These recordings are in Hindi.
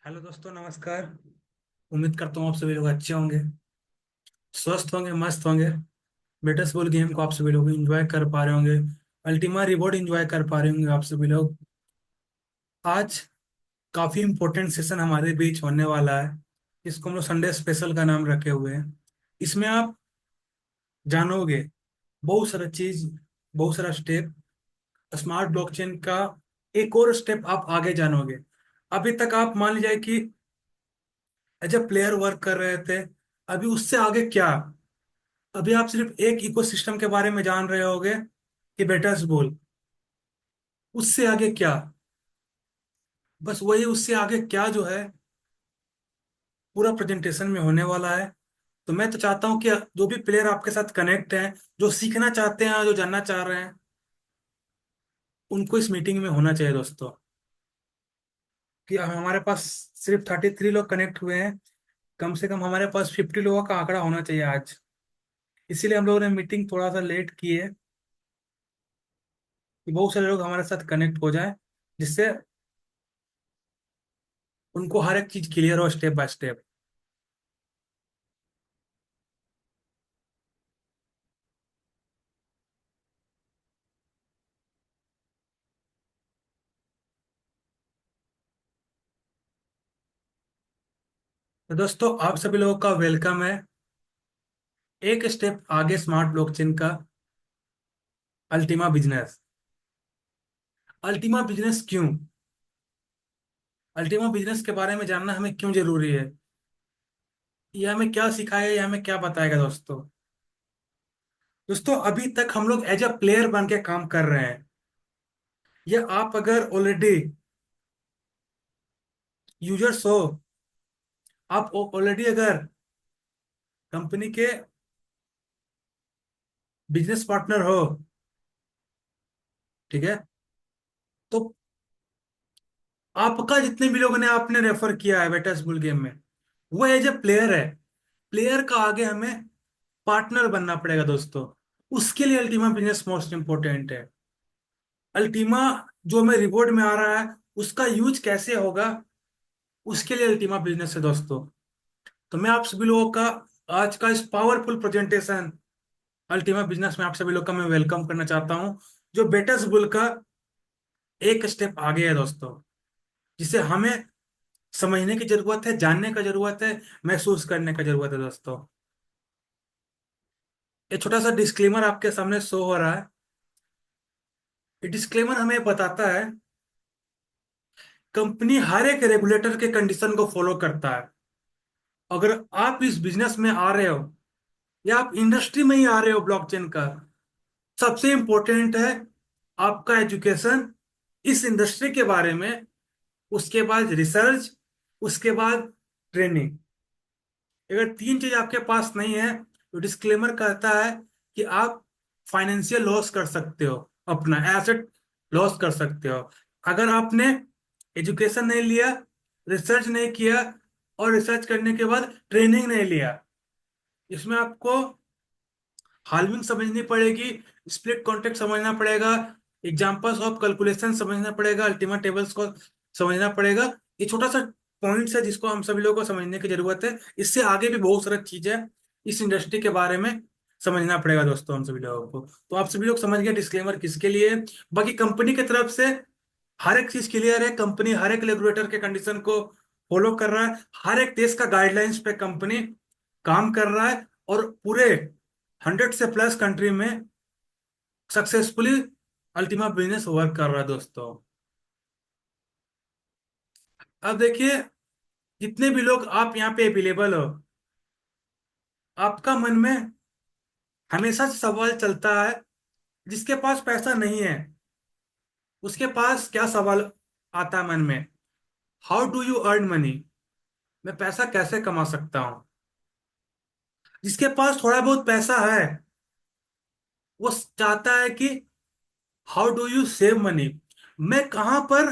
हेलो दोस्तों, नमस्कार। उम्मीद करता हूँ आप सभी लोग अच्छे होंगे, स्वस्थ होंगे, मस्त होंगे। बेटस बॉल गेम को आप सभी लोग एंजॉय कर पा रहे होंगे। अल्टीमा रिवॉर्ड एंजॉय कर पा रहे होंगे आप सभी लोग। आज काफी इंपॉर्टेंट सेशन हमारे बीच होने वाला है। इसको हम लोग संडे स्पेशल का नाम रखे हुए हैं। इसमें आप जानोगे बहुत सारा चीज, बहुत सारा स्टेप, स्मार्ट ब्लॉकचेन का एक और स्टेप आप आगे जानोगे। अभी तक आप मान लीजिए कि एज ए प्लेयर वर्क कर रहे थे। अभी उससे आगे क्या? अभी आप सिर्फ एक इकोसिस्टम के बारे में जान रहे होगे कि बेटर्स बोल। उससे आगे क्या? बस वही उससे आगे क्या जो है पूरा प्रेजेंटेशन में होने वाला है। तो मैं तो चाहता हूं कि जो भी प्लेयर आपके साथ कनेक्ट हैं, जो सीखना चाहते हैं, जो जानना चाह रहे हैं, उनको इस मीटिंग में होना चाहिए दोस्तों। कि हमारे पास सिर्फ 33 लोग कनेक्ट हुए हैं। कम से कम हमारे पास 50 लोगों का आंकड़ा होना चाहिए आज। इसीलिए हम लोगों ने मीटिंग थोड़ा सा लेट की है, कि बहुत सारे लोग हमारे साथ कनेक्ट हो जाए, जिससे उनको हर एक चीज क्लियर हो स्टेप बाय स्टेप। तो दोस्तों, आप सभी लोगों का वेलकम है एक स्टेप आगे स्मार्ट ब्लॉकचेन का अल्टीमा बिजनेस। अल्टीमा बिजनेस क्यों? अल्टीमा बिजनेस के बारे में जानना हमें क्यों जरूरी है? ये हमें क्या सिखाएगा, ये हमें क्या बताएगा दोस्तों? दोस्तों, अभी तक हम लोग एज अ प्लेयर बन के काम कर रहे हैं। या आप अगर ऑलरेडी यूजर्स हो, आप ऑलरेडी अगर कंपनी के बिजनेस पार्टनर हो, ठीक है, तो आपका जितने भी लोगों ने आपने रेफर किया है बेटर्स बुल गेम में, वो एज ए प्लेयर है। प्लेयर का आगे हमें पार्टनर बनना पड़ेगा दोस्तों। उसके लिए अल्टीमा बिजनेस मोस्ट इंपोर्टेंट है। अल्टीमा जो हमें रिवॉर्ड में आ रहा है, उसका यूज कैसे होगा, उसके लिए अल्टीमा बिजनेस है दोस्तों। तो मैं आप सभी लोगों का आज का इस पावरफुल प्रेजेंटेशन अल्टीमा बिजनेस में आप सभी लोग का मैं वेलकम करना चाहता हूं, जो बेटस बुल का एक स्टेप आगे है दोस्तों, जिसे हमें समझने की जरूरत है, जानने का जरूरत है, महसूस करने का जरूरत है दोस्तों। ये छोटा सा डिस्क्लेमर आपके सामने शो हो रहा है। ये डिस्क्लेमर हमें बताता है कंपनी हर एक रेगुलेटर के कंडीशन को फॉलो करता है। अगर आप इस बिजनेस में आ रहे हो, या आप इंडस्ट्री में ही आ रहे हो ब्लॉकचेन का, सबसे इंपॉर्टेंट है आपका एजुकेशन इस इंडस्ट्री के बारे में, उसके बाद रिसर्च, उसके बाद ट्रेनिंग। अगर तीन चीज आपके पास नहीं है, तो डिस्क्लेमर कहता है कि आप फाइनेंशियल लॉस कर सकते हो, अपना एसेट लॉस कर सकते हो। अगर आपने एजुकेशन नहीं लिया, रिसर्च नहीं किया, और रिसर्च करने के बाद ट्रेनिंग नहीं लिया। इसमें आपको हाल्विंग समझनी पड़ेगी, स्प्लिट कॉन्टेक्ट समझना पड़ेगा, एग्जांपल्स ऑफ कैलकुलेशन समझना पड़ेगा, अल्टीमेट टेबल्स को समझना पड़ेगा। ये छोटा सा पॉइंट्स है जिसको हम सभी लोगों को समझने की जरूरत है। इससे आगे भी बहुत सारी चीजें इस इंडस्ट्री के बारे में समझना पड़ेगा दोस्तों हम सभी लोगों को। तो आप सभी लोग समझ गए डिस्क्लेमर किसके लिए है। बाकी कंपनी की तरफ से हर एक चीज क्लियर है। कंपनी हर एक रेगुलेटर के कंडीशन को फॉलो कर रहा है। हर एक देश का गाइडलाइंस पे कंपनी काम कर रहा है, और पूरे 100 से प्लस कंट्री में सक्सेसफुली अल्टीमा बिजनेस वर्क कर रहा है दोस्तों। अब देखिए, जितने भी लोग आप यहाँ पे अवेलेबल हो, आपका मन में हमेशा से सवाल चलता है, जिसके पास पैसा नहीं है उसके पास क्या सवाल आता है मन में? How do you earn money? मैं पैसा कैसे कमा सकता हूँ? जिसके पास थोड़ा बहुत पैसा है, वो चाहता है कि how do you save money? मैं कहाँ पर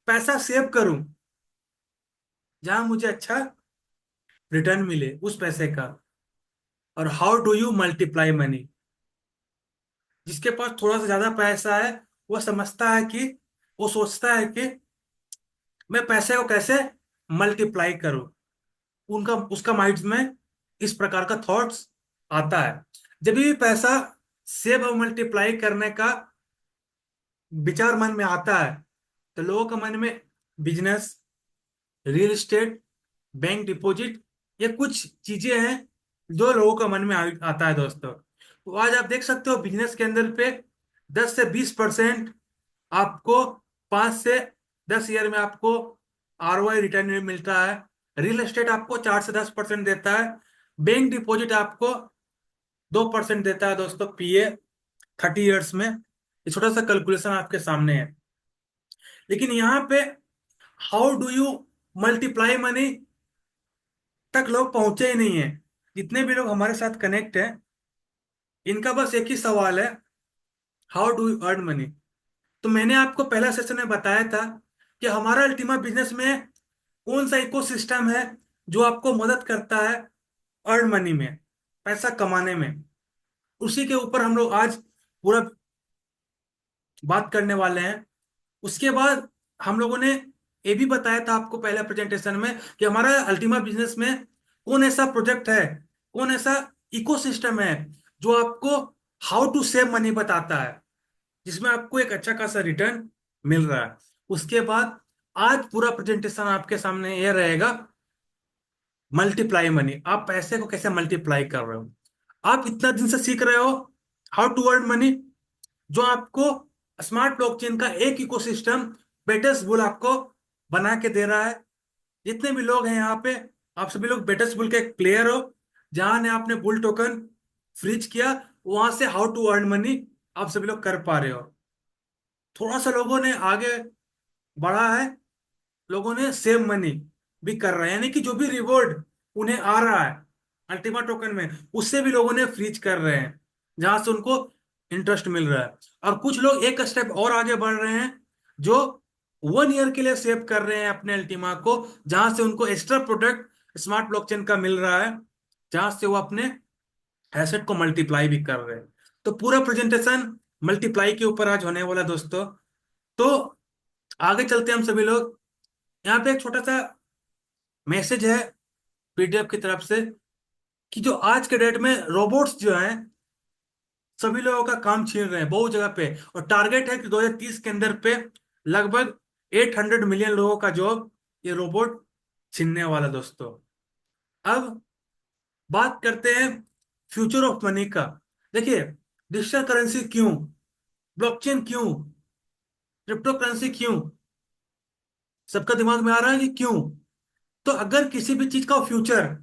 पैसा सेव करूं जहां मुझे अच्छा रिटर्न मिले उस पैसे का। और how do you multiply money? जिसके पास थोड़ा सा ज्यादा पैसा है, वो समझता है कि, वो सोचता है कि मैं पैसे को कैसे मल्टीप्लाई करो। उनका उसका माइंड में इस प्रकार का थॉट्स आता है। जब भी पैसा सेव और मल्टीप्लाई करने का विचार मन में आता है, तो लोगों के मन में business, real estate, bank deposit, ये कुछ चीजें हैं जो लोगों के मन में आता है दोस्तों। तो आज आप देख सकते हो बिजनेस के अंदर पे 10 से 20% आपको 5 से 10 ईयर में आपको ROI रिटर्न मिलता है। रियल एस्टेट आपको 4 से 10% देता है। बैंक डिपॉजिट आपको 2% देता है दोस्तों, PA 30 ईयर्स में। ये छोटा सा कैलकुलेशन आपके सामने है। लेकिन यहाँ पे how do you multiply money तक लोग पहुंचे ही नहीं है। जितने भी लोग हमारे साथ कनेक्ट हैं, इनका बस एक ही सवाल है, how do you earn money. तो मैंने आपको पहला सेशन में बताया था कि हमारा अल्टीमा बिजनेस में कौन सा इकोसिस्टम है जो आपको मदद करता है अर्न मनी में, पैसा कमाने में। उसी के ऊपर हम लोग आज पूरा बात करने वाले हैं। उसके बाद हम लोगों ने ये भी बताया था आपको पहले प्रेजेंटेशन में कि हमारा अल्टीमा बिजनेस में कौन ऐसा प्रोजेक्ट है, कौन ऐसा इकोसिस्टम है जो आपको हाउ टू सेव मनी बताता है, जिसमें आपको एक अच्छा खासा रिटर्न मिल रहा है। उसके बाद आज पूरा प्रेजेंटेशन आपके सामने यह रहेगा, मल्टीप्लाई मनी। आप पैसे को कैसे मल्टीप्लाई कर रहे हो। आप इतना दिन से सीख रहे हो हाउ टू अर्न मनी, जो आपको स्मार्ट ब्लॉकचेन का एक इकोसिस्टम, बेटस बुल आपको बना के दे रहा है। जितने भी लोग हैं यहाँ पे, आप सभी लोग बेटस बुल के एक प्लेयर हो। जहां ने आपने बुल टोकन फ्रीज किया, वहां से हाउ टू अर्न मनी आप सभी लोग कर पा रहे हो। थोड़ा सा लोगों ने आगे बढ़ा है, लोगों ने सेव मनी भी कर रहे हैं, यानी कि जो भी रिवॉर्ड उन्हें आ रहा है अल्टीमा टोकन में, उससे भी लोगों ने फ्रीज कर रहे हैं, जहां से उनको इंटरेस्ट मिल रहा है। और कुछ लोग एक स्टेप और आगे बढ़ रहे हैं, जो 1 ईयर के लिए सेव कर रहे हैं अपने अल्टीमा को, जहां से उनको एक्स्ट्रा प्रोडक्ट स्मार्ट ब्लॉकचेन का मिल रहा है, जहां से वो अपने एसेट को मल्टीप्लाई भी कर रहे हैं। तो पूरा प्रेजेंटेशन मल्टीप्लाई के ऊपर आज होने वाला है दोस्तों। तो आगे चलते हैं हम सभी लोग। यहाँ पे एक छोटा सा मैसेज है PDF की तरफ से, कि जो आज के डेट में रोबोट्स जो हैं सभी लोगों का काम छीन रहे हैं बहुत जगह पे, और टारगेट है कि 2030 के अंदर पे लगभग 800 मिलियन लोगों का जॉब ये रोबोट छीनने वाला दोस्तों। अब बात करते हैं फ्यूचर ऑफ मनी का। देखिए, डिजिटल करेंसी क्यों, ब्लॉकचेन क्यों, क्रिप्टो करेंसी क्यों, सबका दिमाग में आ रहा है कि क्यों। तो अगर किसी भी चीज का फ्यूचर,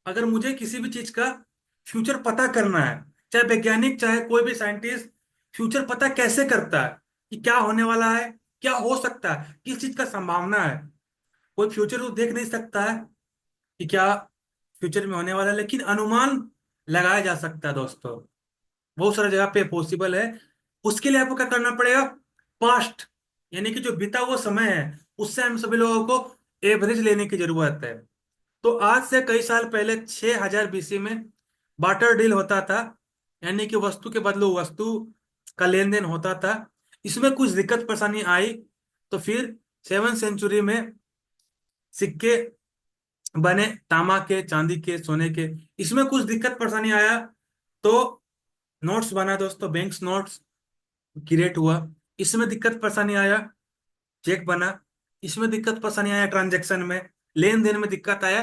अगर मुझे किसी भी चीज का फ्यूचर पता करना है, चाहे वैज्ञानिक चाहे कोई भी साइंटिस्ट, फ्यूचर पता कैसे करता है कि क्या होने वाला है, क्या हो सकता है, किस चीज का संभावना है। कोई फ्यूचर तो देख नहीं सकता है कि क्या फ्यूचर में होने वाला है, लेकिन अनुमान लगाया जा सकता है दोस्तों। बहुत सारी जगह पे पॉसिबल है। उसके लिए आपको क्या करना पड़ेगा, पास्ट, यानी कि जो बीता हुआ समय है, उससे हम सभी लोगों को एवरेज लेने की जरूरत है। तो आज से कई साल पहले 6000 BC में बार्टर डील होता था, यानी कि वस्तु के बदले वस्तु का लेन देन होता था। इसमें कुछ दिक्कत परेशानी आई, तो फिर 7th सेंचुरी में सिक्के बने, तांबा के, चांदी के, सोने के। इसमें कुछ दिक्कत परेशानी आया, तो नोट्स बना दोस्तों, बैंक्स नोट्स क्रिएट हुआ। इसमें दिक्कत परेशानी आया, चेक बना। इसमें दिक्कत परेशानी आया, ट्रांजेक्शन में, लेन देन में दिक्कत आया,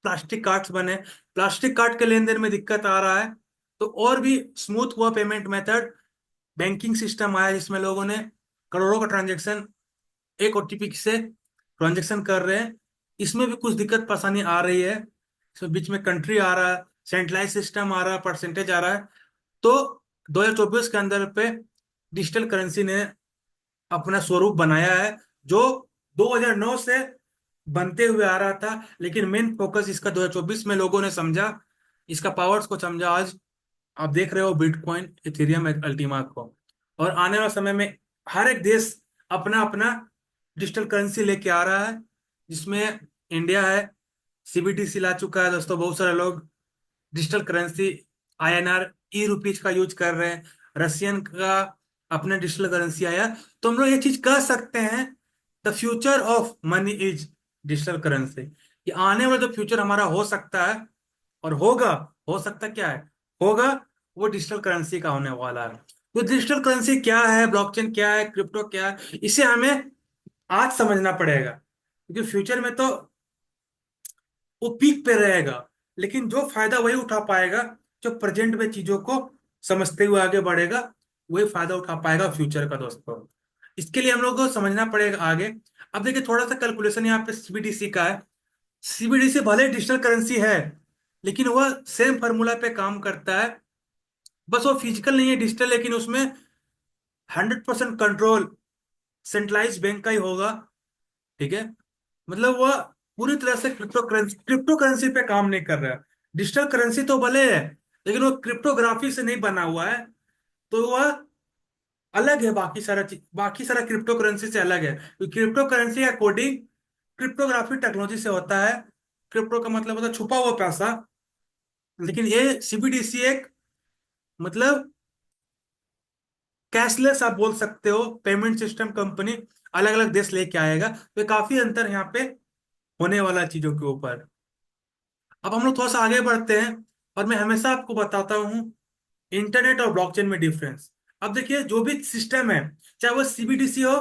प्लास्टिक कार्ड्स बने। प्लास्टिक कार्ड के लेन देन में दिक्कत आ रहा है, तो और भी स्मूथ हुआ पेमेंट मेथड, बैंकिंग सिस्टम आया, जिसमें लोगों ने करोड़ों का ट्रांजेक्शन एक OTP से ट्रांजेक्शन कर रहे हैं। इसमें भी कुछ दिक्कत परेशानी आ रही है। इसमें बीच में कंट्री आ रहा है, सेंट्रलाइज सिस्टम आ रहा है, परसेंटेज आ रहा है। तो 2024 के अंदर पे डिजिटल करेंसी ने अपना स्वरूप बनाया है, जो 2009 से बनते हुए आ रहा था, लेकिन मेन फोकस इसका 2024 में लोगों ने समझा, इसका पावर्स को समझा। आज आप देख रहे हो बिटकॉइन, इथेरियम, अल्टीमा को। और आने वाले समय में हर एक देश अपना अपना डिजिटल करेंसी लेके आ रहा है, जिसमें इंडिया है, CBDC ला चुका है दोस्तों। बहुत सारे लोग डिजिटल करेंसी INR, ई रुपीज का यूज कर रहे हैं। रशियन का अपना डिजिटल करेंसी आया। तो हम लोग ये चीज कह सकते हैं, the future of money is digital currency, कि आने वाला जो फ्यूचर हमारा हो सकता है और होगा, हो सकता क्या है, होगा, वो डिजिटल करेंसी का होने वाला है। तो डिजिटल करेंसी क्या है, ब्लॉकचेन क्या है, क्रिप्टो क्या है, इसे हमें आज समझना पड़ेगा, क्योंकि फ्यूचर में तो वो पीक पे रहेगा, लेकिन जो फायदा वही उठा पाएगा जो प्रेजेंट में चीजों को समझते हुए आगे बढ़ेगा, वही फायदा उठा पाएगा फ्यूचर का दोस्तों। इसके लिए हम लोग को समझना पड़ेगा आगे। अब देखिए थोड़ा सा कैलकुलेशन यहाँ पे सीबीडीसी का है। सीबीडीसी भले डिजिटल करेंसी है, लेकिन वह सेम फार्मूला पे काम करता है। बस वो फिजिकल नहीं है, डिजिटल, लेकिन उसमें 100% कंट्रोल सेंट्रलाइज बैंक का ही होगा। ठीक है, मतलब वह पूरी तरह से क्रिप्टो करेंसी पे काम नहीं कर रहा है। डिजिटल करेंसी तो भले है, लेकिन वो क्रिप्टोग्राफी से नहीं बना हुआ है, तो वह अलग है बाकी सारा चीज, बाकी सारा क्रिप्टो करेंसी से अलग है। तो क्रिप्टो करेंसी का कोडिंग क्रिप्टोग्राफी टेक्नोलॉजी से होता है। क्रिप्टो का मतलब होता है छुपा हुआ पैसा, लेकिन ये सीबीडीसी एक, मतलब कैशलेस आप बोल सकते हो, पेमेंट सिस्टम कंपनी अलग अलग देश लेके आएगा। तो काफी अंतर यहाँ पे होने वाला है चीजों के ऊपर। अब हम लोग थोड़ा सा आगे बढ़ते हैं, और मैं हमेशा आपको बताता हूँ इंटरनेट और ब्लॉकचेन में डिफरेंस। अब देखिए जो भी सिस्टम है, चाहे वो सीबीडीसी हो,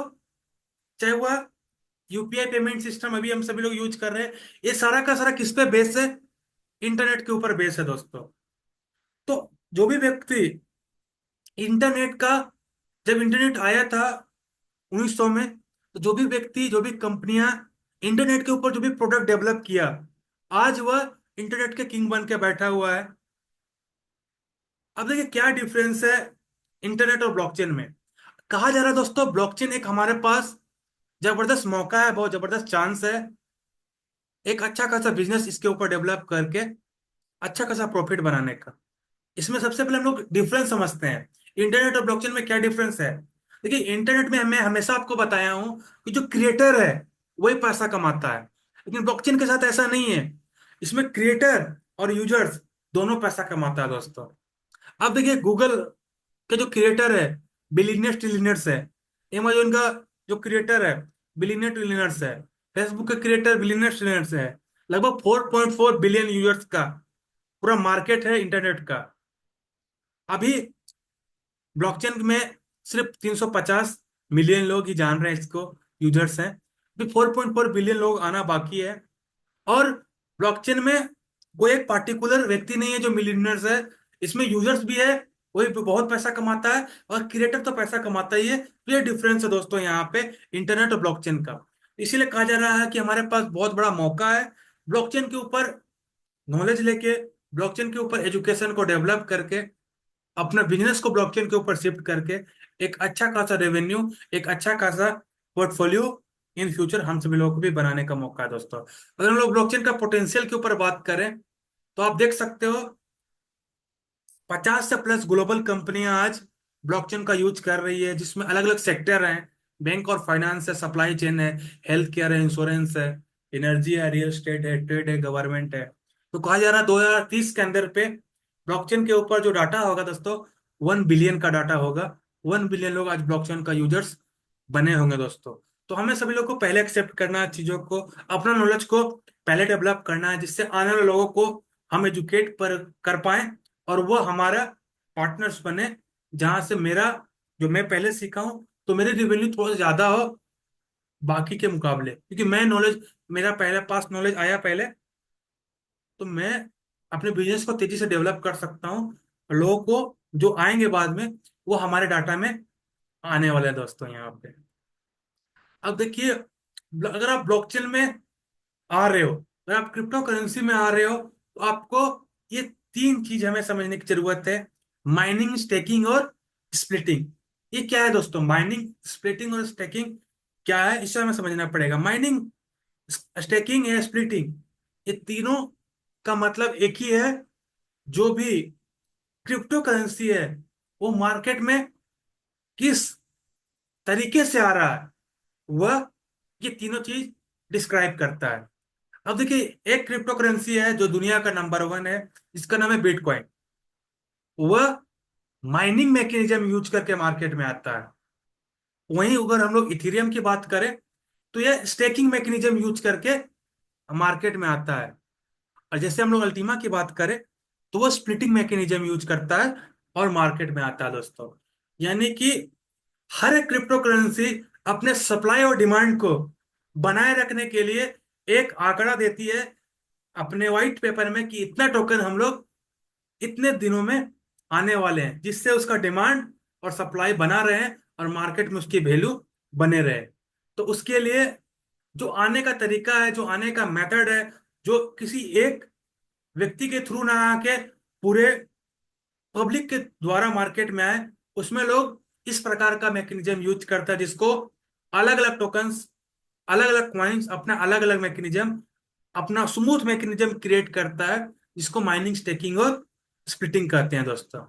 चाहे वह यूपीआई पेमेंट सिस्टम अभी हम सभी लोग यूज कर रहे हैं, ये सारा का सारा किस पे बेस है, इंटरनेट के ऊपर बेस है दोस्तों। तो जो भी व्यक्ति इंटरनेट का, जब इंटरनेट आया था 1900 में, तो जो भी व्यक्ति, जो भी कंपनियां इंटरनेट के ऊपर जो भी प्रोडक्ट डेवलप किया, आज वह इंटरनेट के किंग बन के बैठा हुआ है। अब देखिए क्या डिफरेंस है इंटरनेट और ब्लॉकचेन में। कहा जा रहा है दोस्तों, ब्लॉकचेन एक हमारे पास जबरदस्त मौका है, बहुत जबरदस्त चांस है, एक अच्छा खासा बिजनेस इसके ऊपर डेवलप करके अच्छा खासा प्रॉफिट बनाने का। इसमें सबसे पहले हम लोग डिफरेंस समझते हैं, इंटरनेट और ब्लॉकचेन में क्या डिफरेंस है। देखिए इंटरनेट में मैं हमेशा आपको बताया हूं कि जो क्रिएटर है वही पैसा कमाता है, लेकिन ब्लॉकचेन के साथ ऐसा नहीं है। इसमें क्रिएटर और यूजर्स दोनों पैसा कमाता है दोस्तों। अब देखिए गूगल के जो क्रिएटर है बिलीनियर्स ट्रिलियनर्स है, अमेजोन का जो क्रिएटर है बिलीनियर ट्रिलियनर्स है, फेसबुक के क्रिएटर बिलीनियर्स ट्रिलियनर्स है। लगभग 4.4 बिलियन यूजर्स का पूरा मार्केट है इंटरनेट का। अभी ब्लॉकचेन में सिर्फ 350 मिलियन लोग ही जान रहे हैं इसको, यूजर्स हैं। अभी 4.4 बिलियन लोग आना बाकी है। और ब्लॉकचेन में कोई एक पार्टिकुलर व्यक्ति नहीं है जो मिलियनर्स है, इसमें यूजर्स भी है, वही बहुत पैसा कमाता है, और क्रिएटर तो पैसा कमाता ही है। तो ये डिफरेंस है दोस्तों यहाँ पे इंटरनेट और ब्लॉकचेन का। इसीलिए कहा जा रहा है कि हमारे पास बहुत बड़ा मौका है ब्लॉकचेन के ऊपर नॉलेज लेके, ब्लॉकचेन के ऊपर एजुकेशन को डेवलप करके, अपना बिजनेस को ब्लॉकचेन के ऊपर शिफ्ट करके एक अच्छा खासा रेवेन्यू, एक अच्छा खासा पोर्टफोलियो इन फ्यूचर हम सभी लोगों को भी बनाने का मौका है दोस्तों। अगर हम लोग ब्लॉकचेन का पोटेंशियल के ऊपर बात करें, तो आप देख सकते हो 50 से प्लस ग्लोबल कंपनियां आज ब्लॉकचेन का यूज कर रही है, जिसमें अलग अलग सेक्टर हैं। बैंक और फाइनेंस है, सप्लाई चेन है, हेल्थ केयर है, इंश्योरेंस है, एनर्जी है, रियल एस्टेट है, ट्रेड है, गवर्नमेंट है। तो कहा जा रहा है 2030 के अंदर पे ब्लॉकचेन के ऊपर जो डाटा होगा दोस्तों, 1 बिलियन का डाटा होगा। 1 बिलियन लोग आज ब्लॉकचेन का यूजर्स बने होंगे दोस्तों। तो हमें सभी लोग को पहले एक्सेप्ट करना है चीजों को, अपना नॉलेज को पहले डेवलप करना है, जिससे आने वाले लोगों को हम एजुकेट पर कर पाए, और वो हमारा पार्टनर्स बने, जहां से मेरा, जो मैं पहले सीखा हूं, तो मेरी रिवेन्यू थोड़ा सा ज्यादा हो बाकी के मुकाबले, क्योंकि मैं नॉलेज, मेरा पहले पास नॉलेज आया पहले, तो मैं अपने बिजनेस को तेजी से डेवलप कर सकता हूँ। लोगों को जो आएंगे बाद में, वो हमारे डाटा में आने वाले हैं दोस्तों यहाँ पे। अब देखिए अगर आप ब्लॉकचेन में आ रहे हो, अगर आप क्रिप्टो करेंसी में आ रहे हो, तो आपको ये तीन चीज हमें समझने की जरूरत है, माइनिंग, स्टेकिंग और स्प्लिटिंग। ये क्या है दोस्तों, माइनिंग, स्प्लिटिंग और स्टेकिंग क्या है, इसे हमें समझना पड़ेगा। माइनिंग, स्टेकिंग या स्प्लिटिंग, ये तीनों का मतलब एक ही है। जो भी क्रिप्टो करेंसी है वो मार्केट में किस तरीके से आ रहा है, वह ये तीनों चीज डिस्क्राइब करता है। अब देखिए एक क्रिप्टो करेंसी है जो दुनिया का नंबर 1 है, जिसका नाम है बिटकॉइन। वह माइनिंग मैकेनिज्म यूज करके मार्केट में आता है। वहीं अगर हम लोग इथेरियम की बात करें, तो यह स्टेकिंग मैकेनिज्म यूज करके मार्केट में आता है। और जैसे हम लोग अल्टीमा की बात करें तो वो स्प्लिटिंग मैकेनिज्म यूज करता है और मार्केट में आता है दोस्तों। यानी कि हर एक क्रिप्टो करेंसी अपने सप्लाई और डिमांड को बनाए रखने के लिए एक आंकड़ा देती है अपने व्हाइट पेपर में कि इतना टोकन हम लोग इतने दिनों में आने वाले हैं, जिससे उसका डिमांड और सप्लाई बना रहे और मार्केट में उसकी वैल्यू बने रहे। तो उसके लिए जो आने का तरीका है, जो आने का मेथड है, जो किसी एक व्यक्ति के थ्रू ना आके पूरे पब्लिक के द्वारा मार्केट में आए, उसमें लोग इस प्रकार का मैकेनिज्म यूज करता है, जिसको अलग अलग टोकन्स, अलग अलग क्वाइंस अपना अलग अलग मैकेनिज्म, अपना स्मूथ मैकेनिज्म क्रिएट करता है, जिसको माइनिंग, स्टेकिंग और स्प्लिटिंग कहते हैं दोस्तों।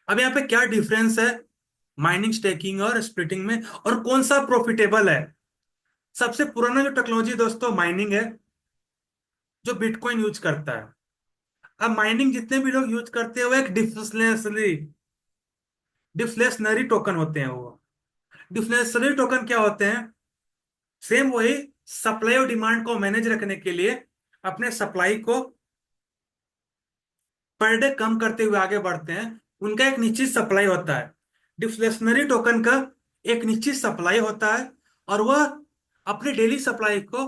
अब यहाँ पे क्या डिफरेंस है माइनिंग, स्टेकिंग और स्प्लिटिंग में, और कौन सा प्रॉफिटेबल है? सबसे पुराना जो टेक्नोलॉजी दोस्तों माइनिंग है, जो बिटकॉइन यूज करता है। अब माइनिंग जितने भी लोग यूज करते हैं वो एक डिफ्लेशनरी डिफ्लेशनरी टोकन होते हैं। वो डिफ्लेशनरी टोकन क्या होते हैं? सेम वही, सप्लाई और डिमांड को मैनेज रखने के लिए अपने सप्लाई को पर डे कम करते हुए आगे बढ़ते हैं। उनका एक निश्चित सप्लाई होता है। डिफ्लेशनरी टोकन का एक निश्चित सप्लाई होता है, और वह अपनी डेली सप्लाई को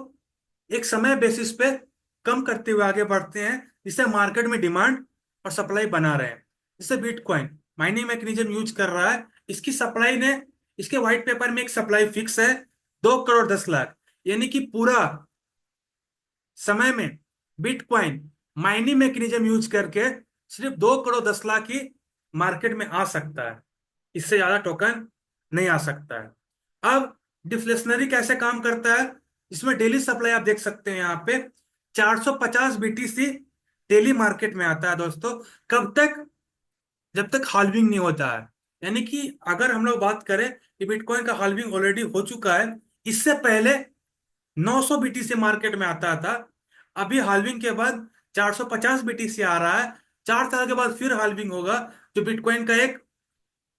एक समय बेसिस पे कम करते हुए आगे बढ़ते हैं, जिससे मार्केट में डिमांड और सप्लाई बना रहे हैं। जैसे बिटकॉइन माइनिंग मैकेनिज्म यूज कर रहा है, इसकी सप्लाई ने, इसके व्हाइट पेपर में एक सप्लाई फिक्स है 2 करोड़ 10 लाख। यानी कि पूरा समय में बिटकॉइन माइनिंग मैकेनिज्म यूज करके सिर्फ 2 करोड़ 10 लाख ही मार्केट में आ सकता है। इससे ज्यादा टोकन नहीं आ सकता है। अब डिफ्लेशनरी कैसे काम करता है? इसमें डेली सप्लाई आप देख सकते हैं यहाँ पे 450 बीटीसी डेली मार्केट में आता है दोस्तों। कब तक? जब तक हाल्विंग नहीं होता है। यानी कि अगर हम लोग बात करें कि बिटकॉइन का हाल्विंग ऑलरेडी हो चुका है, इससे पहले 900 बीटीसी मार्केट में आता था। अभी हाल्विंग के बाद 450 बीटीसी आ रहा है। 4 साल के बाद फिर हाल्विंग होगा, जो बिटकॉइन का एक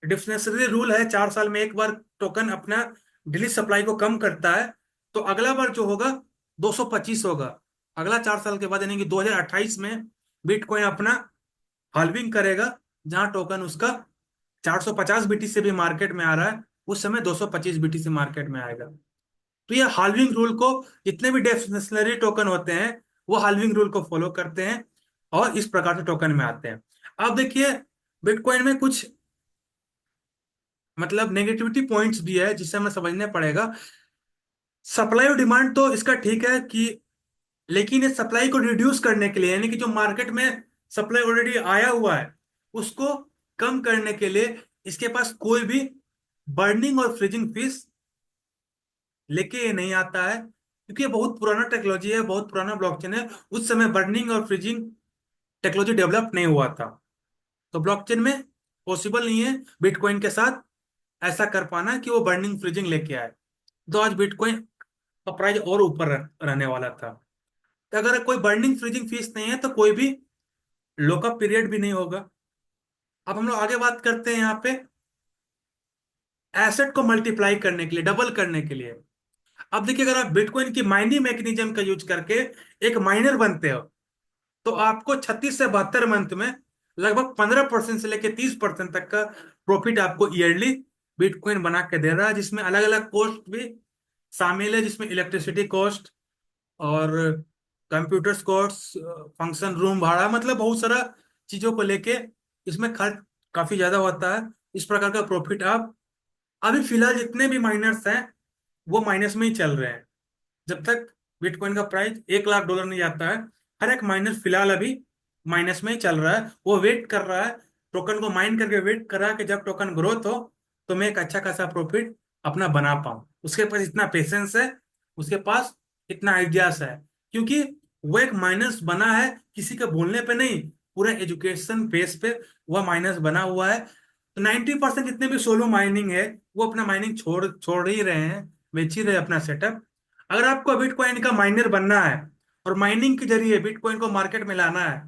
डिफरेंशियल रूल है। 4 साल में एक बार टोकन अपना डेली सप्लाई को कम करता है। तो अगला बार जो होगा 225 होगा। अगला 4 साल के बाद यानी कि 2028 में बिटकॉइन अपना हाल्विंग करेगा, जहां टोकन उसका 450 बीटी से भी मार्केट में आ रहा है, उस समय 225 बीटी से मार्केट में आएगा। तो ये हाल्विंग रूल को, जितने भी डेफिनेशनरी टोकन होते हैं वो हाल्विंग रूल को फॉलो करते हैं और इस प्रकार से टोकन में आते हैं। अब देखिए, बिटकॉइन में कुछ मतलब नेगेटिविटी पॉइंट्स भी है, जिसे हमें समझना पड़ेगा। सप्लाई और डिमांड तो इसका ठीक है कि, लेकिन इस सप्लाई को रिड्यूस करने के लिए, यानी कि जो मार्केट में सप्लाई ऑलरेडी आया हुआ है उसको कम करने के लिए, इसके पास कोई भी बर्निंग और फ्रीजिंग फीस लेके ये नहीं आता है, क्योंकि ये बहुत पुराना टेक्नोलॉजी है, बहुत पुराना ब्लॉकचेन है। उस समय बर्निंग और फ्रीजिंग टेक्नोलॉजी डेवलप नहीं हुआ था। तो ब्लॉकचेन में पॉसिबल नहीं है बिटकॉइन के साथ ऐसा कर पाना कि वो बर्निंग फ्रीजिंग लेके आए। तो आज बिटकॉइन का प्राइस और ऊपर रहने वाला था। तो अगर कोई बर्निंग फ्रीजिंग फीस नहीं है तो कोई भी लॉकअप पीरियड भी नहीं होगा। अब हम लोग आगे बात करते हैं यहाँ पे एसेट को मल्टीप्लाई करने के लिए, डबल करने के लिए। अब देखिए, अगर आप बिटकॉइन की माइनिंग मैकेनिज्म का यूज करके एक माइनर बनते हो, तो आपको 36 से 72 मंथ में लगभग 15% से लेकर 30% तक का प्रॉफिट आपको ईयरली बिटकॉइन बना के दे रहा है, जिसमें अलग अलग कॉस्ट भी शामिल है, जिसमें इलेक्ट्रिसिटी कॉस्ट और कंप्यूटर कॉस्ट, फंक्शन रूम भाड़ा, मतलब बहुत सारा चीजों को लेके इसमें खर्च काफी ज्यादा होता है। इस प्रकार का प्रॉफिट आप, अभी फिलहाल जितने भी माइनर्स हैं वो माइनस में ही चल रहे हैं। जब तक बिटकॉइन का प्राइस 1 लाख डॉलर नहीं जाता है, हर एक माइनर फिलहाल अभी माइनस में ही चल रहा है। वो वेट कर रहा है, टोकन को माइन करके वेट कर रहा है कि जब टोकन ग्रोथ हो तो मैं एक अच्छा खासा प्रॉफिट अपना बना पाऊं। उसके पास इतना पेशेंस है, उसके पास इतना आइडियाज है, क्योंकि वो एक माइनस बना है किसी के बोलने पे नहीं, पूरा एजुकेशन बेस पे वह माइनस बना हुआ है। तो 90% जितने भी सोलो माइनिंग है वो अपना माइनिंग छोड़ छोड़ ही रहे हैं, बेच ही रहे हैं अपना सेटअप। अगर आपको बिटकॉइन का माइनर बनना है और माइनिंग के जरिए बिटकॉइन को मार्केट में लाना है,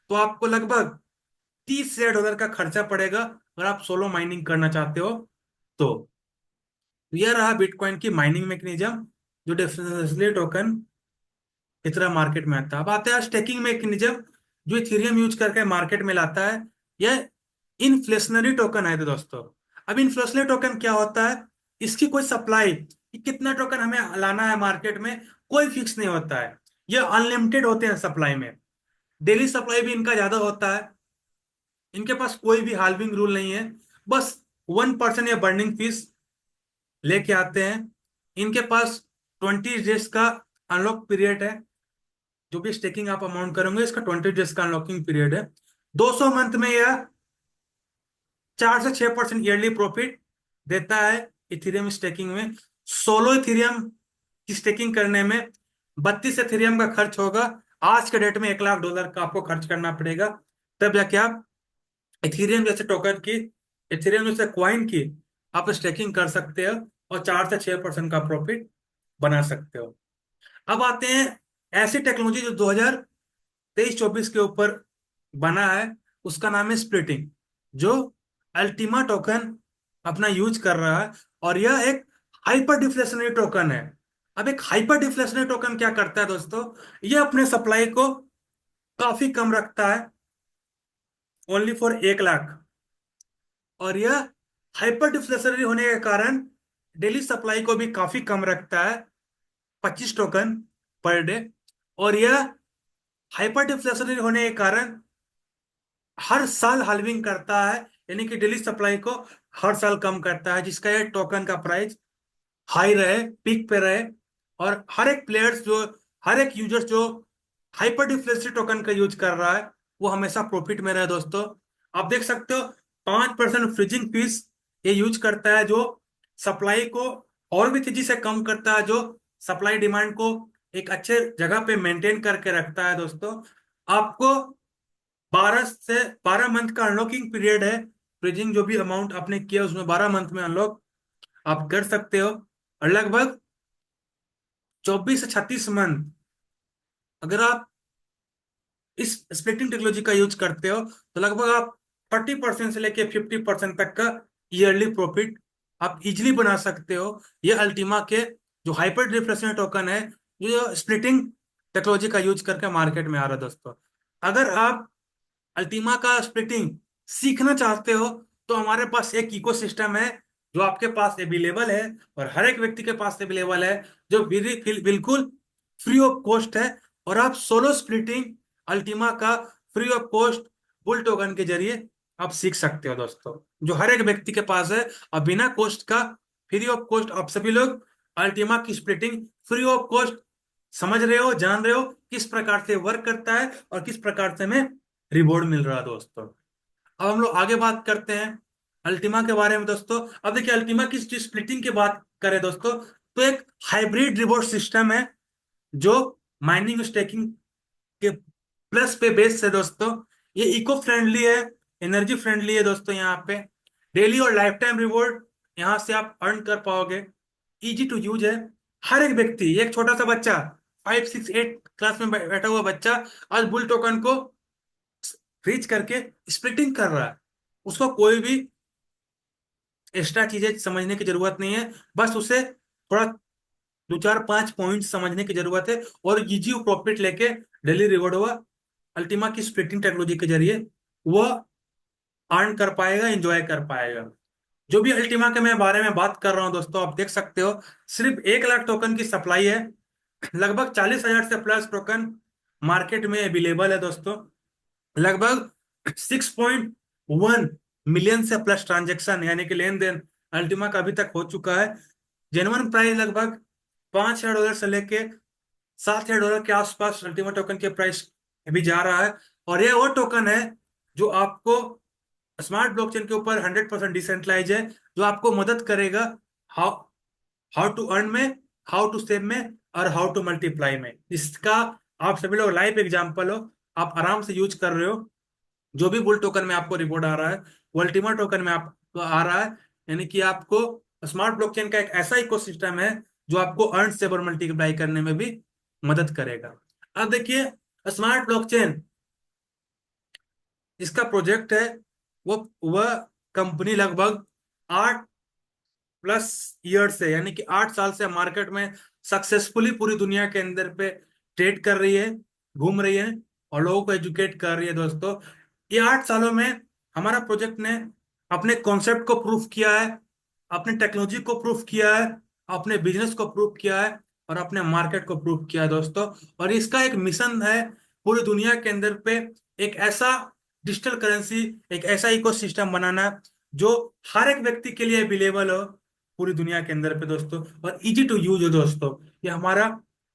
तो आपको लगभग 30,000 डॉलर का खर्चा पड़ेगा, अगर आप सोलो माइनिंग करना चाहते हो तो। यह रहा बिटकॉइन की माइनिंग मैकेनिज्म, जो डिफरेंशियली टोकन की तरह मार्केट में आता है। अब आते हैं स्टेकिंग मैकेनिज्म जो इथेरियम यूज करके मार्केट में लाता है। यह इन्फ्लेशनरी टोकन है तो दोस्तों। अब इन्फ्लेशनरी टोकन क्या होता है? इसकी कोई सप्लाई कि कितना टोकन हमें लाना है मार्केट में, कोई फिक्स नहीं होता है। ये अनलिमिटेड होते हैं सप्लाई में। डेली सप्लाई भी इनका ज्यादा होता है। इनके पास कोई भी हाल्विंग रूल नहीं है। बस 1% या बर्निंग फीस लेके आते हैं। इनके पास 20 डेज का अनलॉक पीरियड है। जो भी स्टेकिंग आप अमाउंट करेंगे इसका 20 डेज का अनलॉकिंग पीरियड है। 200 मंथ में यह 4 से 6% ईयरली प्रॉफिट देता है। इथेरियम स्टेकिंग में 16 इथेरियम की स्टेकिंग करने में 32 इथेरियम का खर्च होगा। आज के डेट में $1 लाख का आपको खर्च करना पड़ेगा, तब जाके आप इथेरियम जैसे टोकन की, इथेरियम जैसे क्वाइन की आप स्टेकिंग कर सकते हो और 4 से 6% का प्रॉफिट बना सकते हो। अब आते हैं ऐसी टेक्नोलॉजी जो 2023-24 के ऊपर बना है। उसका नाम है स्प्लिटिंग, जो अल्टीमा टोकन अपना यूज कर रहा है। और यह एक हाइपर डिफ्लेशनरी टोकन है। अब एक हाइपर डिफ्लेशनरी टोकन क्या करता है दोस्तों? यह अपने सप्लाई को काफी कम रखता है, ओनली फॉर 1 लाख। और यह हाइपर डिफ्लेशनरी होने के कारण डेली सप्लाई को भी काफी कम रखता है, 25 टोकन पर डे। और यह हाइपर डिफ्लेशनरी होने के कारण हर साल हाल्विंग करता है, यानी कि डेली सप्लाई को हर साल कम करता है, जिसका ये टोकन का प्राइस हाई रहे, पीक पे रहे। और हर एक यूजर जो हाइपर डिफ्लेक्सी टोकन का यूज कर रहा है वो हमेशा प्रॉफिट में रहे दोस्तों। आप देख सकते हो 5% फ्रीजिंग फीस ये यूज करता है, जो सप्लाई को और भी तेजी से कम करता है, जो सप्लाई डिमांड को एक अच्छे जगह पे मेंटेन करके रखता है दोस्तों। आपको 12 मंथ का अनलॉकिंग पीरियड है। फ्रीजिंग जो भी अमाउंट आपने किया उसमें 12 मंथ में अनलॉक आप कर सकते हो। और लगभग 24 से 36 मंथ अगर आप इस स्प्लिटिंग टेक्नोलॉजी का यूज करते हो तो लगभग आप 30% से लेके 50% तक का ईयरली प्रॉफिट आप इजिली बना सकते हो। ये अल्टीमा के जो हाइपर डिफ्लेक्शन टोकन है, जो स्प्लिटिंग टेक्नोलॉजी का यूज करके मार्केट में आ रहा है दोस्तों। अगर आप अल्टीमा का स्प्लिटिंग सीखना चाहते हो तो हमारे पास एक इकोसिस्टम है जो आपके पास अवेलेबल है और हर एक व्यक्ति के पास अवेलेबल है, जो बिल्कुल फ्री ऑफ कॉस्ट है। और आप सोलो स्प्लिटिंग अल्टीमा का free of cost bull token के जरिए आप सीख सकते हो दोस्तों, जो हर एक व्यक्ति के पास है। और बिना कॉस्ट का, फ्री ऑफ कॉस्ट आप सभी लोग अल्टीमा की स्प्लिटिंग फ्री ऑफ कॉस्ट समझ रहे हो, जान रहे हो किस प्रकार से वर्क करता है और किस प्रकार से हमें रिवॉर्ड मिल रहा है दोस्तों। अब हम लोग आगे बात करते हैं अल्टीमा के बारे में दोस्तों। अब देखिए अल्टीमा की स्प्लिटिंग की बात करें दोस्तों, तो एक हाइब्रिड रिवॉर्ड सिस्टम है जो माइनिंग स्टेकिंग के प्लस पे बेस है दोस्तों। ये इको फ्रेंडली है, एनर्जी फ्रेंडली है दोस्तों। यहाँ पे डेली और लाइफ टाइम रिवॉर्ड यहाँ से आप अर्न कर पाओगे। इजी टू यूज है। हर एक व्यक्ति, एक छोटा सा बच्चा, 5, 6, 8 क्लास में बैठा हुआ बच्चा आज बुल टोकन को फ्रीज करके स्प्लिटिंग कर रहा है। उसको कोई भी एक्स्ट्रा चीजें समझने की जरूरत नहीं है, बस उसे थोड़ा 2, 4, 5 पॉइंट समझने की जरूरत है और इजी प्रॉफिट लेके डेली रिवॉर्ड हुआ अल्टीमा की स्प्लिटिंग टेक्नोलॉजी के जरिए वह अर्न कर पाएगा, एंजॉय कर पाएगा। जो भी अल्टीमा के मैं बारे में बात कर रहा हूं दोस्तों, आप देख सकते हो सिर्फ 1 लाख टोकन की सप्लाई है। लगभग 40,000 से प्लस टोकन मार्केट में अवेलेबल है दोस्तों। लगभग 6.1 मिलियन से प्लस ट्रांजेक्शन यानी कि लेन देन अल्टीमा का अभी तक हो चुका है। जेन्युइन प्राइस लगभग $5,000 से लेके $7,000 के आसपास अल्टीमा टोकन के प्राइस अभी जा रहा है। और यह वो टोकन है जो आपको स्मार्ट ब्लॉकचेन के ऊपर 100% डिसेंट्रलाइज है, जो आपको मदद करेगा हाउ हाउ टू अर्न में, हाउ टू सेव में और हाउ टू मल्टीप्लाई में। इसका आप सभी लोग लाइव एग्जांपल हो, आप आराम से यूज कर रहे हो। जो भी बुल टोकन में आपको रिवॉर्ड आ रहा है वो अल्टीमा टोकन में आपको आ रहा है। यानी कि आपको स्मार्ट ब्लॉकचेन का एक ऐसा इकोसिस्टम है जो आपको अर्न सेव और मल्टीप्लाई करने में भी मदद करेगा। अब देखिए स्मार्ट ब्लॉकचेन इसका प्रोजेक्ट है, वो वह कंपनी लगभग 8 प्लस ईयर से, यानी कि 8 साल से मार्केट में सक्सेसफुली पूरी दुनिया के अंदर पे ट्रेड कर रही है, घूम रही है और लोगों को एजुकेट कर रही है दोस्तों। ये 8 सालों में हमारा प्रोजेक्ट ने अपने कॉन्सेप्ट को प्रूफ किया है, अपने टेक्नोलॉजी को प्रूफ किया है, अपने बिजनेस को प्रूफ किया है और अपने मार्केट को प्रूफ किया है दोस्तों। और इसका एक मिशन है पूरी दुनिया के अंदर पे एक ऐसा डिजिटल करेंसी, एक ऐसा इकोसिस्टम बनाना जो हर एक व्यक्ति के लिए अवेलेबल हो पूरी दुनिया के अंदर पे दोस्तों, और इजी टू यूज हो दोस्तों। ये हमारा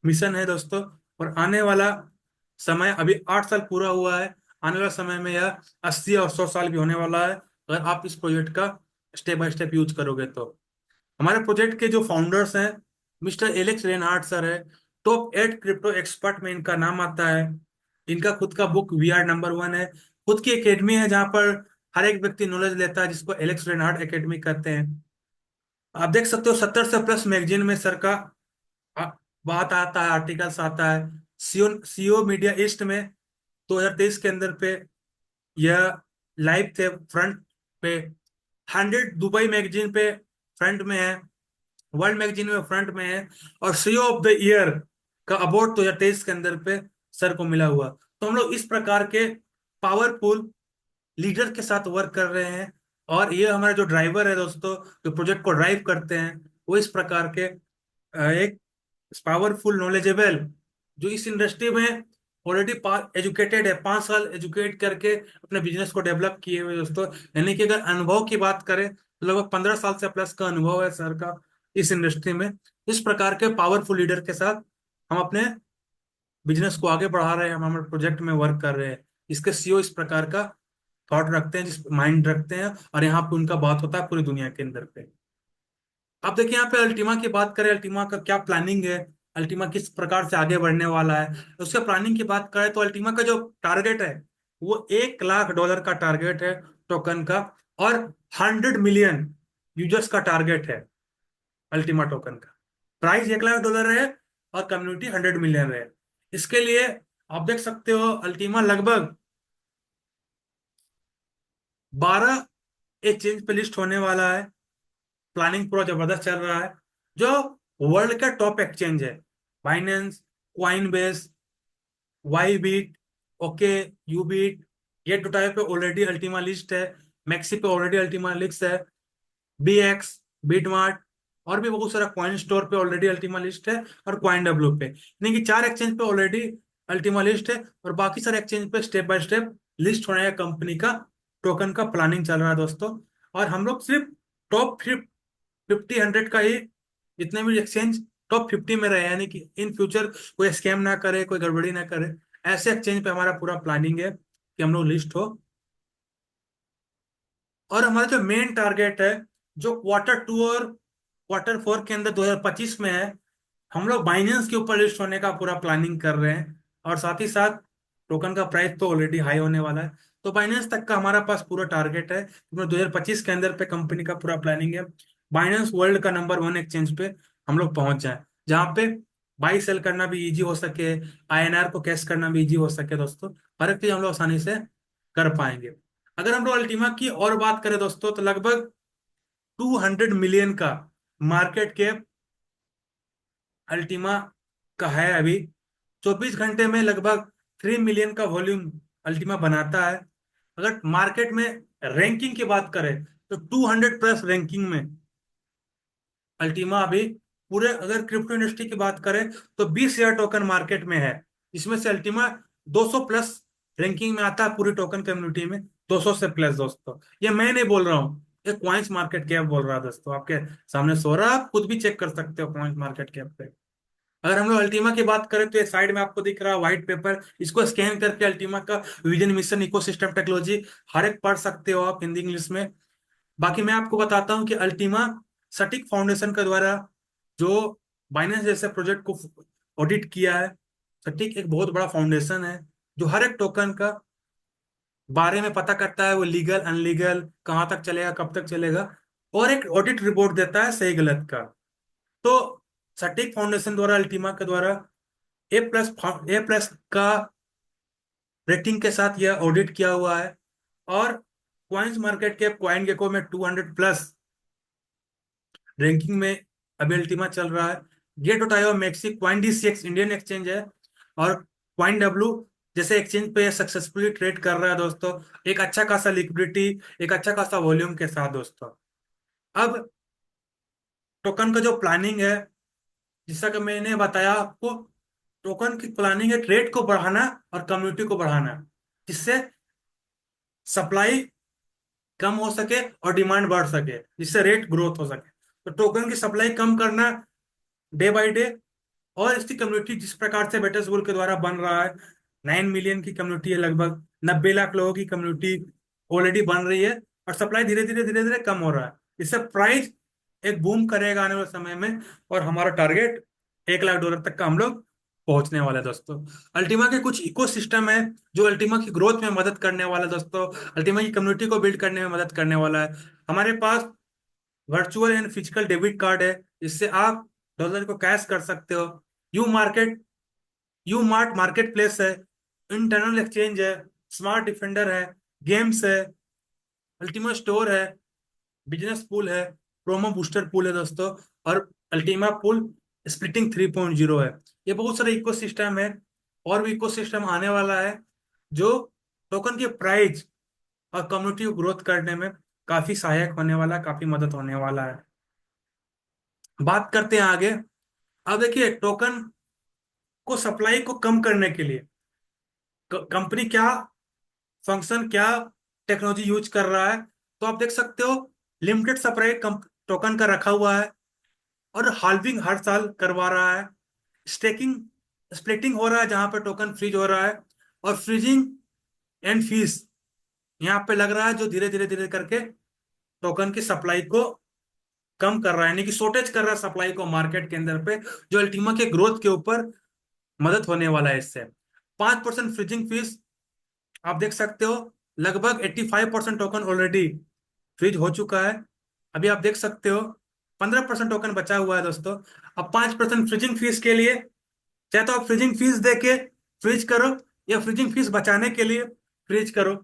मिशन है दोस्तों। और आने वाला समय, अभी 8 साल पूरा हुआ है, आने वाला समय में यह 80 और 100 साल भी होने वाला है अगर आप इस प्रोजेक्ट का स्टेप बाय स्टेप यूज करोगे तो। हमारे प्रोजेक्ट के जो फाउंडर्स हैं, मिस्टर एलेक्स रेनहार्ड सर है, टॉप 8 क्रिप्टो एक्सपर्ट में इनका नाम आता है। इनका खुद का बुक वी आर नंबर 1 है। खुद की एकेडमी है जहाँ पर हर एक व्यक्ति नॉलेज लेता है, जिसको एलेक्स रेनहार्ड एकेडमी कहते हैं। आप देख सकते हो 70 से प्लस मैगजीन में सर का आ, बात आता है, आर्टिकल्स आता है। सीओ मीडिया ईस्ट में 2023 के अंदर पे यह लाइव थे फ्रंट पे। 100 दुबई मैगजीन पे फ्रंट में है, वर्ल्ड मैगजीन में फ्रंट में है, और सीईओ ऑफ द ईयर का अवार्ड 2023 के अंदर पे सर को मिला हुआ। तो हम लोग इस प्रकार के पावरफुल लीडर के साथ वर्क कर रहे हैं। और ये हमारे जो ड्राइवर है दोस्तों, जो प्रोजेक्ट को ड्राइव करते हैं, वो इस प्रकार के एक पावरफुल नॉलेजेबल, जो इस इंडस्ट्री में ऑलरेडी एजुकेटेड है, 5 साल एजुकेट करके अपने बिजनेस को डेवलप किए हुए दोस्तों। यानी कि अगर अनुभव की बात करें तो लगभग 15 साल से प्लस का अनुभव है सर का इस इंडस्ट्री में। इस प्रकार के पावरफुल लीडर के साथ हम अपने बिजनेस को आगे बढ़ा रहे हैं, हम हमारे प्रोजेक्ट में वर्क कर रहे हैं। इसके सीईओ इस प्रकार का थॉट रखते हैं, जिस माइंड रखते हैं, और यहाँ पे उनका बात होता है पूरी दुनिया के अंदर पे। आप देखिए यहाँ पे अल्टीमा की बात करें, अल्टीमा का क्या प्लानिंग है, अल्टीमा किस प्रकार से आगे बढ़ने वाला है। उसके प्लानिंग की बात करें तो अल्टीमा का जो टारगेट है वो $1 लाख का टारगेट है टोकन का, और 100 मिलियन यूजर्स का टारगेट है अल्टीमा टोकन का। प्राइस $1 लाख है और कम्युनिटी 100 मिलियन है। इसके लिए आप देख सकते हो अल्टीमा लगभग 12 एक्सचेंज पे लिस्ट होने वाला है। प्लानिंग पूरा जबरदस्त चल रहा है। जो वर्ल्ड का टॉप एक्सचेंज है, बाइनेंस, क्वाइनबेस, वाईबीट, ओके, यूबीट, ये टोटाई पे ऑलरेडी अल्टीमा लिस्ट है। मैक्सी पे ऑलरेडी अल्टीमा लिस्ट है। बीएक्स, बीटमार्ट और भी बहुत सारा कॉइन स्टोर पे ऑलरेडी अल्टीमा लिस्ट है। और कॉइन डब्ल्यू पे, यानी कि 4 एक्सचेंज पे ऑलरेडी अल्टीमा लिस्ट है, और बाकी सारे एक्सचेंज पे स्टेप बाय स्टेप लिस्ट होने का कंपनी का टोकन का प्लानिंग चल रहा है दोस्तों। और हम लोग सिर्फ टॉप 50 100 का ही, जितने भी एक्सचेंज टॉप 50 में रहे, यानी कि इन फ्यूचर कोई स्कैम ना करे, कोई गड़बड़ी ना करे, ऐसे एक्सचेंज पे हमारा पूरा प्लानिंग है कि हम लोग लिस्ट हो। और हमारा जो मेन टारगेट है, जो Q2 और Q4 के अंदर 2025 में है, हम लोग बाइनेंस के ऊपर लिस्ट होने का पूरा प्लानिंग कर रहे हैं। और साथ ही साथ टोकन का प्राइस तो ऑलरेडी हाई होने वाला है, तो बाइनेंस तक का हमारा पास पूरा टारगेट है। 2025 के अंदर पे कंपनी का पूरा प्लानिंग है बाइनेंस वर्ल्ड का नंबर 1 एक्सचेंज पे हम लोग पहुंच जाए, जहाँ पे बाई सेल करना भी इजी हो सके, आईएनआर को कैश करना भी इजी हो सके दोस्तों। हर एक चीज हम लोग आसानी से कर पाएंगे। अगर हम लोग अल्टीमा की और बात करें दोस्तों, तो लगभग 200 मिलियन का मार्केट कैप अल्टीमा का है अभी। 24 घंटे में लगभग 3 मिलियन का वॉल्यूम अल्टीमा बनाता है। अगर मार्केट में रैंकिंग की बात करें तो 200 प्लस रैंकिंग में अल्टीमा अभी, पूरे अगर क्रिप्टो इंडस्ट्री की बात करें तो 20,000 टोकन मार्केट में है, इसमें से अल्टीमा 200 प्लस रैंकिंग में आता है पूरी टोकन कम्युनिटी में। 200 से प्लस दोस्तों, ये मैं नहीं बोल रहा हूँ, ये क्वाइंस मार्केट कैप बोल रहा है दोस्तों, आपके सामने सो रहा है, आप खुद भी चेक कर सकते हो क्वाइंस मार्केट कैप पे। अगर हम लोग अल्टीमा की बात करें तो ये साइड में आपको दिख रहा है व्हाइट पेपर, इसको स्कैन करके अल्टीमा का विजन मिशन इकोसिस्टम टेक्नोलॉजी हर एक पढ़ सकते हो आप हिंदी इंग्लिश में। बाकी मैं आपको बताता हूँ कि अल्टीमा सटीक फाउंडेशन के द्वारा जो बाइनेंस जैसे प्रोजेक्ट को ऑडिट किया है। सटीक एक बहुत बड़ा फाउंडेशन है जो हर एक टोकन का बारे में पता करता है, वो लीगल अनलीगल कहाँ तक चलेगा, कब तक चलेगा, और एक ऑडिट रिपोर्ट देता है सही गलत का। तो सटीक फाउंडेशन द्वारा अल्टीमा के द्वारा ए प्लस का रेटिंग के साथ यह ऑडिट किया हुआ है। और coins market cap coin gecko में 200 प्लस रैंकिंग में अभी अल्टीमा चल रहा है। Gate dot IO MEXC coin DCX Indian exchange है, और क्वाइन डब्ल्यू जैसे एक्सचेंज पे सक्सेसफुली ट्रेड कर रहा है दोस्तों, एक अच्छा खासा लिक्विडिटी, एक अच्छा खासा वॉल्यूम के साथ दोस्तों। अब टोकन का जो प्लानिंग है, जैसा कि मैंने बताया आपको, टोकन की प्लानिंग है ट्रेड को बढ़ाना और कम्युनिटी को बढ़ाना, जिससे सप्लाई कम हो सके और डिमांड बढ़ सके, जिससे रेट ग्रोथ हो सके। तो टोकन की सप्लाई कम करना डे बाय डे, और इसकी कम्युनिटी जिस प्रकार से बेटर स्कूल के द्वारा बन रहा है, 9 मिलियन की कम्युनिटी है, लगभग 90 लाख लोगों की कम्युनिटी ऑलरेडी बन रही है, और सप्लाई धीरे धीरे कम हो रहा है। इससे प्राइस एक बूम करेगा आने वाले समय में, और हमारा टारगेट $1 लाख तक का हम लोग पहुंचने वाले हैं दोस्तों। अल्टीमा के कुछ इकोसिस्टम है जो अल्टीमा की ग्रोथ में मदद करने वाला है दोस्तों, अल्टीमा की कम्युनिटी को बिल्ड करने में मदद करने वाला है। हमारे पास virtual and physical debit card है, जिससे आप डॉलर को कैश कर सकते हो। U market U mart market place है, इंटरनल एक्सचेंज है, स्मार्ट डिफेंडर है, गेम्स है, अल्टीमा स्टोर है, बिजनेस पूल है, प्रोमो बूस्टर पूल है दोस्तों, और अल्टीमा पूल स्प्लिटिंग 3.0 है। ये बहुत सारे इकोसिस्टम है, और भी इकोसिस्टम आने वाला है, जो टोकन के प्राइस और कम्युनिटी को ग्रोथ करने में काफी सहायक होने वाला है, काफी मदद होने वाला है। बात करते हैं आगे। अब देखिए, टोकन को सप्लाई को कम करने के लिए कंपनी क्या फंक्शन, क्या टेक्नोलॉजी यूज कर रहा है, तो आप देख सकते हो लिमिटेड सप्लाई टोकन का रखा हुआ है, और हाल्विंग हर साल करवा रहा है। स्टेकिंग स्प्लिटिंग हो रहा है जहां पे टोकन फ्रीज हो रहा है, और फ्रीजिंग एंड फीस यहाँ पे लग रहा है, जो धीरे करके टोकन की सप्लाई को कम कर रहा है, यानी कि शॉर्टेज कर रहा है सप्लाई को मार्केट के अंदर पे, जो अल्टीमा के ग्रोथ के ऊपर मदद होने वाला है इससे। 5% फ्रीजिंग फीस आप देख सकते हो, लगभग 85% टोकन ऑलरेडी फ्रीज हो चुका है। अभी आप देख सकते हो 15% टोकन बचा हुआ है दोस्तों। अब 5% फ्रीजिंग फीस के लिए, चाहे तो आप फ्रीजिंग फीस दे के फ्रीज करो, या फ्रीजिंग फीस बचाने के लिए फ्रीज करो,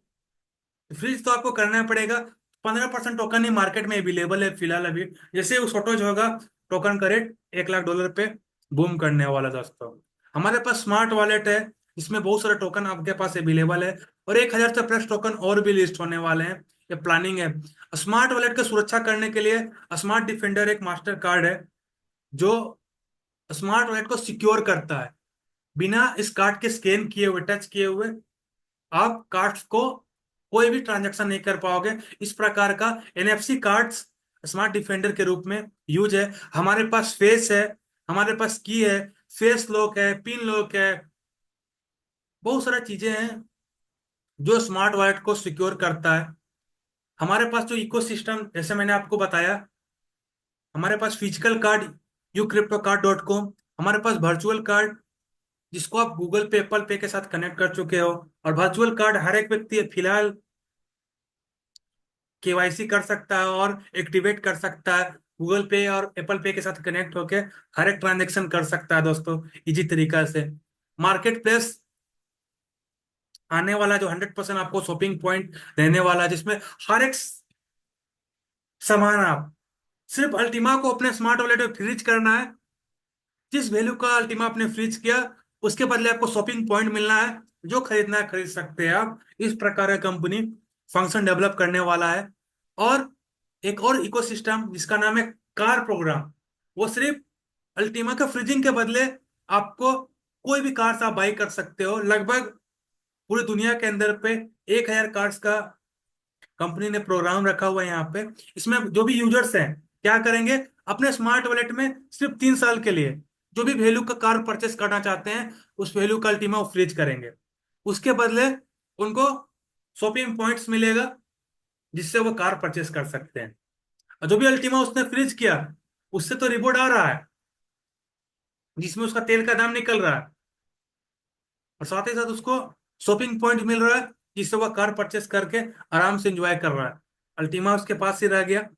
फ्रीज तो आपको करना पड़ेगा। 15% टोकन ही मार्केट में अवेलेबल है फिलहाल अभी। जैसे वो शॉर्टेज होगा, टोकन का रेट $1 लाख पे बूम करने वाला दोस्तों। हमारे पास स्मार्ट वॉलेट है, इसमें बहुत सारे टोकन आपके पास अवेलेबल है, और 1,000 से प्लस टोकन और भी लिस्ट होने वाले हैं, ये प्लानिंग है। स्मार्ट वॉलेट की सुरक्षा करने के लिए स्मार्ट डिफेंडर एक मास्टर कार्ड है, जो स्मार्ट वॉलेट को सिक्योर करता है। बिना इस कार्ड के स्कैन किए हुए, टच किए हुए, आप कार्ड्स को कोई भी ट्रांजैक्शन नहीं कर पाओगे। इस प्रकार का NFC कार्ड्स स्मार्ट डिफेंडर के रूप में यूज है। हमारे पास फेस है, हमारे पास की है, फेस लॉक है, पिन लॉक है, बहुत सारी चीजें हैं जो स्मार्ट वॉलेट को सिक्योर करता है। हमारे पास जो इकोसिस्टम, जैसे मैंने आपको बताया, हमारे पास फिजिकल कार्ड ucryptocard.com, हमारे पास वर्चुअल कार्ड जिसको आप गूगल पे, एप्पल पे के साथ कनेक्ट कर चुके हो, और वर्चुअल कार्ड हर एक व्यक्ति फिलहाल KYC कर सकता है और एक्टिवेट कर सकता है, गूगल पे और एप्पल पे के साथ कनेक्ट होके हर एक ट्रांजेक्शन कर सकता है दोस्तों, इजी तरीका से। मार्केट प्लेस आने वाला, जो 100% आपको शॉपिंग पॉइंट देने वाला है, जिसमें हर एक सामान आप सिर्फ अल्टीमा को अपने स्मार्ट वॉलेट में फ्रीज करना है। जिस वैल्यू का अल्टीमा आपने फ्रीज किया, उसके बदले आपको शॉपिंग पॉइंट मिलना है, जो खरीदना है खरीद सकते हैं आप। इस प्रकार का कंपनी फंक्शन डेवलप करने वाला है। और एक और इकोसिस्टम जिसका नाम है कार प्रोग्राम, वो सिर्फ अल्टीमा का फ्रीजिंग के बदले आपको कोई भी कार्स आप बाई कर सकते हो। लगभग पूरी दुनिया के अंदर पे 1,000 कार्स का कंपनी ने प्रोग्राम रखा हुआ है यहाँ पे। इसमें जो भी यूजर्स हैं क्या करेंगे, अपने स्मार्ट वॉलेट में सिर्फ 3 साल के लिए जो भी वैल्यू का कार परचेस करना चाहते हैं, उस वैल्यू का अल्टीमा वो फ्रीज करेंगे। उसके बदले उनको शॉपिंग पॉइंट्स मिलेगा, जिससे वो कार परचेस कर सकते हैं। और जो भी अल्टीमा उसने फ्रीज किया, उससे तो रिवॉर्ड आ रहा है, जिसमें उसका तेल का दाम निकल रहा है, और साथ ही साथ उसको शॉपिंग पॉइंट मिल रहा है, जिससे वह कार परचेस करके आराम से एंजॉय कर रहा है। अल्टीमा उसके पास ही रह गया,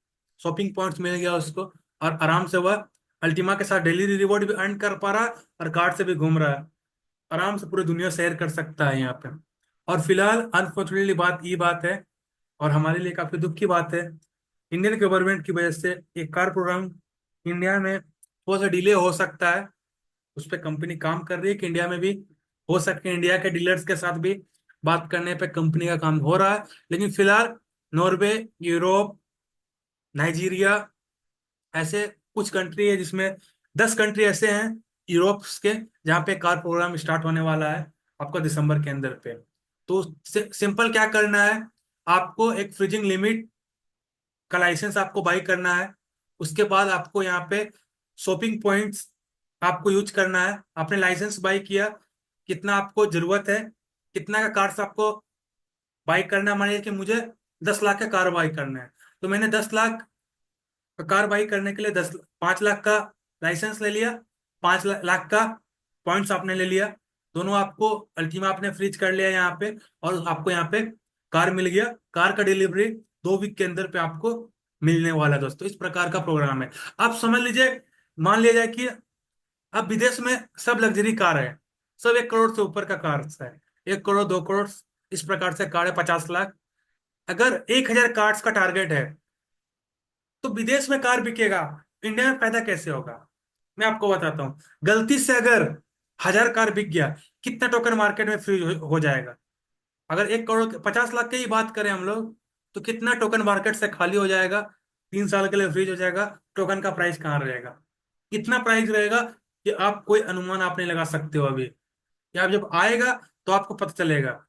शॉपिंग पॉइंट्स मिल गया उसको, और आराम से वह अल्टीमा के साथ डेली रिवॉर्ड भी अर्न कर पा रहा है, और कार्ड से भी घूम रहा है, आराम से पूरी दुनिया सैर कर सकता है यहाँ पे। और फिलहाल अनफॉर्चुनेटली बात है, और हमारे लिए काफी दुख की बात है, इंडियन गवर्नमेंट की वजह से एक कार प्रोग्राम इंडिया में थोड़ा सा डिले हो सकता है। उस पर कंपनी काम कर रही है कि इंडिया में भी हो सके। इंडिया के डीलर्स के साथ भी बात करने पे कंपनी का काम हो रहा है। लेकिन फिलहाल नॉर्वे, यूरोप, नाइजीरिया, ऐसे कुछ कंट्री है जिसमें 10 कंट्री ऐसे हैं यूरोप के, जहाँ पे कार प्रोग्राम स्टार्ट होने वाला है आपका दिसंबर के अंदर पे। तो सिंपल क्या करना है, आपको एक फ्रीजिंग लिमिट का लाइसेंस आपको बाई करना है। उसके बाद आपको यहाँ पे शॉपिंग पॉइंट्स आपको यूज करना है। आपने लाइसेंस बाई किया, कितना आपको जरूरत है, कितना का कार्स आपको बाई करना है। मानिए कि मुझे 10 लाख का कार बाई करना है, तो मैंने 10 लाख का कार बाई करने के लिए 5 लाख का लाइसेंस ले लिया, 5 लाख का पॉइंट्स आपने ले लिया। दोनों आपको अल्टीमा आपने फ्रीज कर लिया यहाँ पे, और आपको यहाँ पे कार मिल गया। कार का डिलीवरी 2 वीक के अंदर पे आपको मिलने वाला है दोस्तों। इस प्रकार का प्रोग्राम है। आप समझ लीजिए, मान लिया जाए कि अब विदेश में सब लग्जरी कार है, सब 1 करोड़ से ऊपर का कार है, 1 करोड़ 2 करोड़ इस प्रकार से कार है, 50 लाख। अगर 1,000 कार्स का टारगेट है, तो विदेश में कार बिकेगा, इंडिया में पैदा कैसे होगा? मैं आपको बताता हूँ। गलती से अगर 1,000 कार बिक गया, कितना टोकन मार्केट में फ्री हो जाएगा? अगर 1 करोड़ 50 लाख की ही बात करें हम लोग, तो कितना टोकन मार्केट से खाली हो जाएगा, 3 साल के लिए फ्रीज हो जाएगा। टोकन का प्राइस कहाँ रहेगा? कितना प्राइस रहेगा कि आप कोई अनुमान आप नहीं लगा सकते हो अभी। या आप जब आएगा तो आपको पता चलेगा।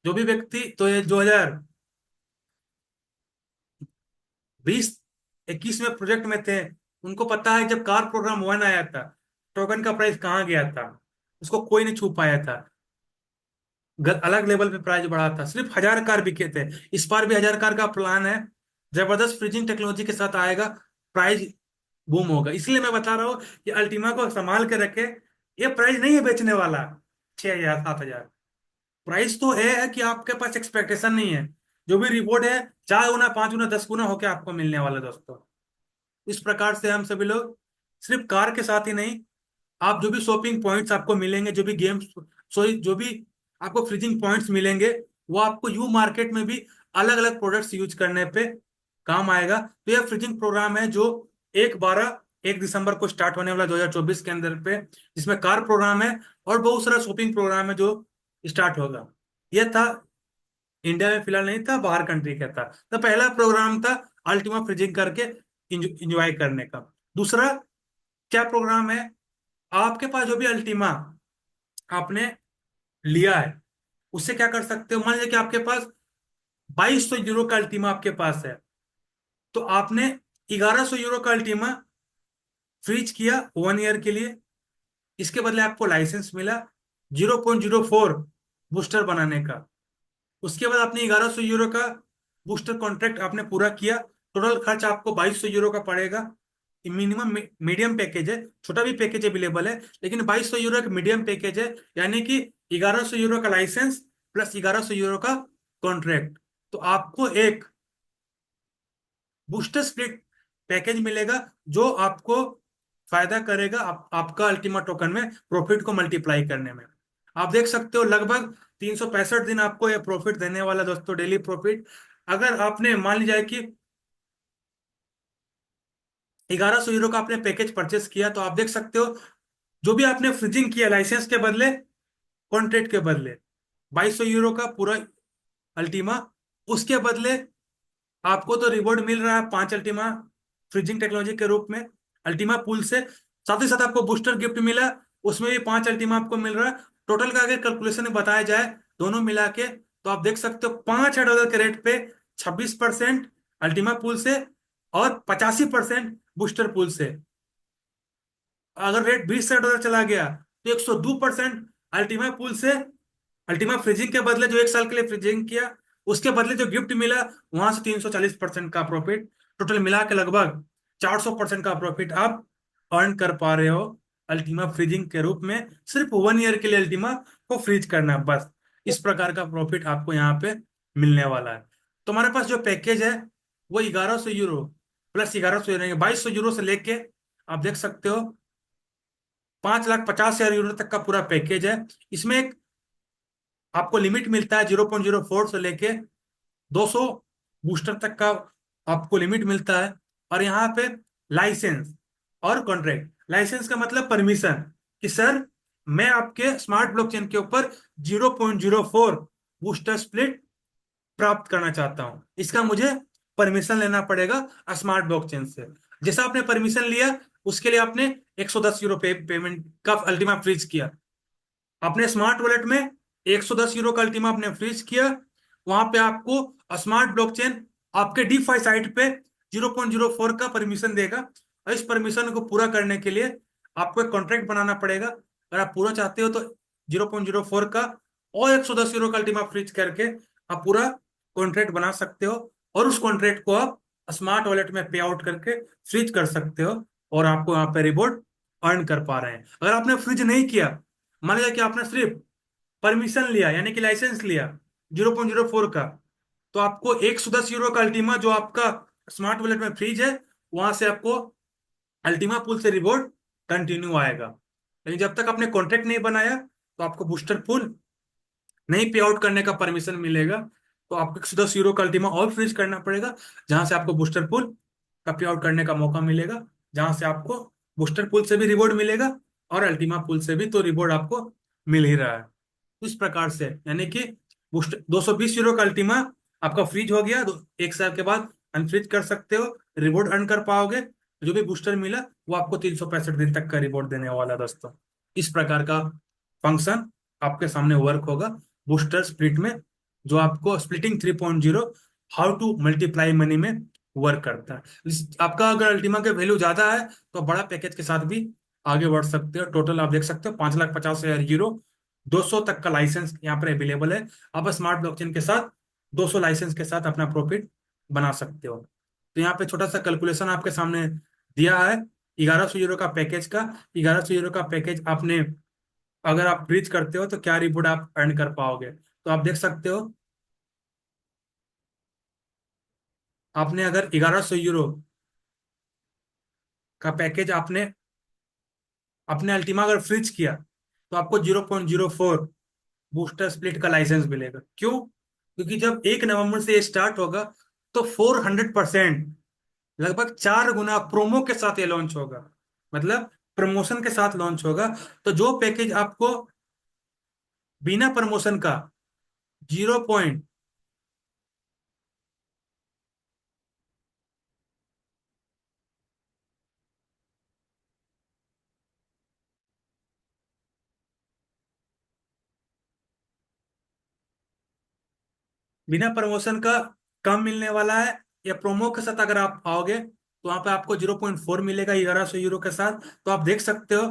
जो भी व्यक्ति तो ये 2020-21 में प्रोजेक्ट में थे, उनको पता है जब कार प्रोग्राम 1 आया था, टोकन का प्राइस कहाँ गया था, उसको कोई नहीं छू पाया था। अलग लेवल पे प्राइस बढ़ा था, सिर्फ 1,000 कार बिके थे। इस बार भी 1,000 कार का प्लान है। जबरदस्त फ्रीजिंग टेक्नोलॉजी के साथ आएगा, प्राइस बूम होगा। इसलिए मैं बता रहा हूँ कि अल्टीमा को संभाल के रखे। ये प्राइस नहीं है बेचने वाला 6,000 7,000। प्राइस तो है कि आपके पास एक्सपेक्टेशन नहीं है। जो भी रिवॉर्ड है, 4 गुना 5 गुना 10 गुना होके आपको मिलने वाला है दोस्तों। इस प्रकार से हम सभी लोग सिर्फ कार के साथ ही नहीं, आप जो भी शॉपिंग पॉइंट्स आपको मिलेंगे, जो भी गेम्स, सॉरी, जो भी आपको फ्रीजिंग पॉइंट्स मिलेंगे, वो आपको यू मार्केट में भी अलग अलग प्रोडक्ट्स यूज करने पे काम आएगा। तो यह फ्रीजिंग प्रोग्राम है जो 1 दिसंबर को स्टार्ट होने वाला 2024 के अंदर पे, जिसमें कार प्रोग्राम है और बहुत सारा शॉपिंग प्रोग्राम है जो स्टार्ट होगा। यह था इंडिया में, फिलहाल नहीं था, बाहर कंट्री का था। तो पहला प्रोग्राम था अल्टीमा फ्रीजिंग करके इंजॉय करने का। दूसरा क्या प्रोग्राम है, आपके पास जो भी अल्टीमा आपने लिया है, उससे क्या कर सकते हो। मान लीजिए कि आपके पास 2,200 यूरो का अल्टीमा आपके पास है, तो आपने 1,100 यूरो का अल्टीमा फ्रीज किया 1 ईयर के लिए। इसके बदले आपको लाइसेंस मिला 0.04 बूस्टर बनाने का। उसके बाद आपने 1,100 यूरो का बूस्टर कॉन्ट्रैक्ट आपने पूरा किया। टोटल खर्च आपको 2,200 यूरो का पड़ेगा। मिनिमम मीडियम पैकेज है, छोटा भी पैकेज अवेलेबल है, लेकिन 2,200 यूरो का मीडियम पैकेज है। यानी कि 1,100 यूरो का लाइसेंस प्लस 1,100 यूरो का कॉन्ट्रैक्ट, तो आपको एक बूस्टर स्प्लिट पैकेज मिलेगा, जो आपको फायदा करेगा आपका अल्टीमा टोकन में प्रॉफिट को मल्टीप्लाई करने में। आप देख सकते हो लगभग 365 दिन आपको ये प्रॉफिट देने वाला दोस्तों, डेली प्रॉफिट। अगर आपने मान लिया जाए कि 1,100 यूरो का आपने पैकेज परचेस किया, तो आप देख सकते हो जो भी आपने फ्रीजिंग किया लाइसेंस के बदले, कॉन्ट्रैक्ट के बदले, 2,200 यूरो का पूरा अल्टीमा, उसके बदले आपको तो रिवॉर्ड मिल रहा है 5 अल्टीमा फ्रीजिंग टेक्नोलॉजी के रूप में अल्टीमा पूल से। साथ ही साथ आपको बूस्टर गिफ्ट मिला, उसमें भी 5 अल्टीमा आपको मिल रहा है। टोटल का अगर कैलकुलेशन बताया जाए दोनों मिला के, तो आप देख सकते हो $5,000 के रेट पे 26% अल्टीमा पूल से और 85% बूस्टर पूल से। अगर रेट $20,000 चला गया, तो 102% अल्टीमा पूल से, अल्टीमा फ्रीजिंग के बदले जो 1 साल के लिए फ्रीजिंग किया, उसके बदले जो गिफ्ट मिला, वहां से 340% का प्रॉफिट। टोटल मिला के लगभग 400% का प्रॉफिट आप अर्न कर पा रहे हो अल्टीमा फ्रीजिंग के रूप में। सिर्फ 1 ईयर के लिए अल्टीमा को फ्रीज करना है बस। इस प्रकार का प्रॉफिट आपको यहाँ पे मिलने वाला है। तो हमारे पास जो पैकेज है वो 1,100 यूरो प्लस 1,100 यूरो, 2,200 यूरो से लेके आप देख सकते हो 5,50,000 यूरो तक का पूरा पैकेज है। इसमें एक आपको लिमिट मिलता है 0.04 से लेके 200 बूस्टर तक का आपको लिमिट मिलता है। और यहाँ पे लाइसेंस और कॉन्ट्रैक्ट, लाइसेंस का मतलब परमिशन, कि सर मैं आपके स्मार्ट ब्लॉकचेन के ऊपर 0.04 बूस्टर स्प्लिट प्राप्त करना चाहता हूं, इसका मुझे परमिशन लेना पड़ेगा स्मार्ट ब्लॉकचेन से। जैसा आपने परमिशन लिया, उसके लिए आपने 110 यूरो पेमेंट का अल्टीमा फ्रीज किया। अपने स्मार्ट वॉलेट में 110 यूरो का अल्टीमा आपने फ्रीज किया। वहां पे आपको स्मार्ट ब्लॉकचेन आपके डीफाई साइट पे 0.04 का परमिशन देगा। और इस परमिशन को पूरा करने के लिए आपको एक कॉन्ट्रैक्ट बनाना पड़ेगा। अगर आप पूरा चाहते हो तो 0.04 का और 110 यूरो का अल्टीमा फ्रीज करके आप पूरा कॉन्ट्रैक्ट बना सकते हो। और उस कॉन्ट्रैक्ट को आप स्मार्ट वॉलेट में पे आउट करके फ्रीज कर सकते हो, और आपको यहाँ पे रिवॉर्ड अर्न कर पा रहे हैं। अगर आपने फ्रीज नहीं किया, मान लिया कि आपने सिर्फ परमिशन लिया यानी कि लाइसेंस लिया 0.04 का, तो आपको 110 यूरो का अल्टीमा जो आपका स्मार्ट वॉलेट में फ्रीज है, वहां से आपको अल्टीमा पूल से रिवॉर्ड कंटिन्यू आएगा। लेकिन जब तक आपने कॉन्ट्रैक्ट नहीं बनाया, तो आपको बूस्टर पूल नहीं पे आउट करने का परमिशन मिलेगा। तो आपको 110 यूरो का अल्टीमा और फ्रीज करना पड़ेगा, जहां से आपको बूस्टर पूल का पे आउट करने का मौका मिलेगा, जहां से आपको बूस्टर पूल से भी रिवॉर्ड मिलेगा और अल्टीमा पूल से भी तो रिवॉर्ड आपको मिल ही रहा है। इस प्रकार से यानी कि बूस्टर 220 यूरो का अल्टीमा आपका फ्रीज हो गया, 1 साल के बाद अनफ्रीज कर सकते हो, रिवॉर्ड अर्न कर पाओगे। जो भी बूस्टर मिला वो आपको 365 दिन तक का रिवॉर्ड देने वाला है दोस्तों। इस प्रकार का फंक्शन आपके सामने वर्क होगा बूस्टर स्प्लिट में, जो आपको splitting 3.0 how to multiply money में वर्क करता है। आपका अगर अल्टीमा का वैल्यू ज्यादा है तो बड़ा पैकेज के साथ भी आगे बढ़ सकते हो। टोटल आप देख सकते हो 5,50,000 यूरो, 200 तक का लाइसेंस यहाँ पर अवेलेबल है। आप स्मार्ट ब्लॉकचेन के साथ 200 लाइसेंस के साथ अपना प्रॉफिट बना सकते हो। तो यहाँ पे छोटा सा कैलकुलेशन आपके सामने दिया है 1100 यूरो का पैकेज का। 1100 यूरो का पैकेज आपने अगर आप ब्रीच करते हो तो क्या रिवॉर्ड आप अर्न कर पाओगे, तो आप देख सकते हो। आपने अगर 1100 यूरो का पैकेज आपने अपने अल्टीमा अगर फ्रीज किया, तो आपको 0.04 बूस्टर स्प्लिट का लाइसेंस मिलेगा। क्यों? क्योंकि जब 1 नवंबर से ये स्टार्ट होगा, तो 400%, लगभग 4 गुना प्रोमो के साथ ये लॉन्च होगा, मतलब प्रमोशन के साथ लॉन्च होगा। तो जो पैकेज आपको बिना प्रमोशन का 0. बिना प्रमोशन का कम मिलने वाला है, या प्रोमो के साथ अगर आप आओगे तो वहां पे आपको 0.4 मिलेगा 1100 यूरो के साथ। तो आप देख सकते हो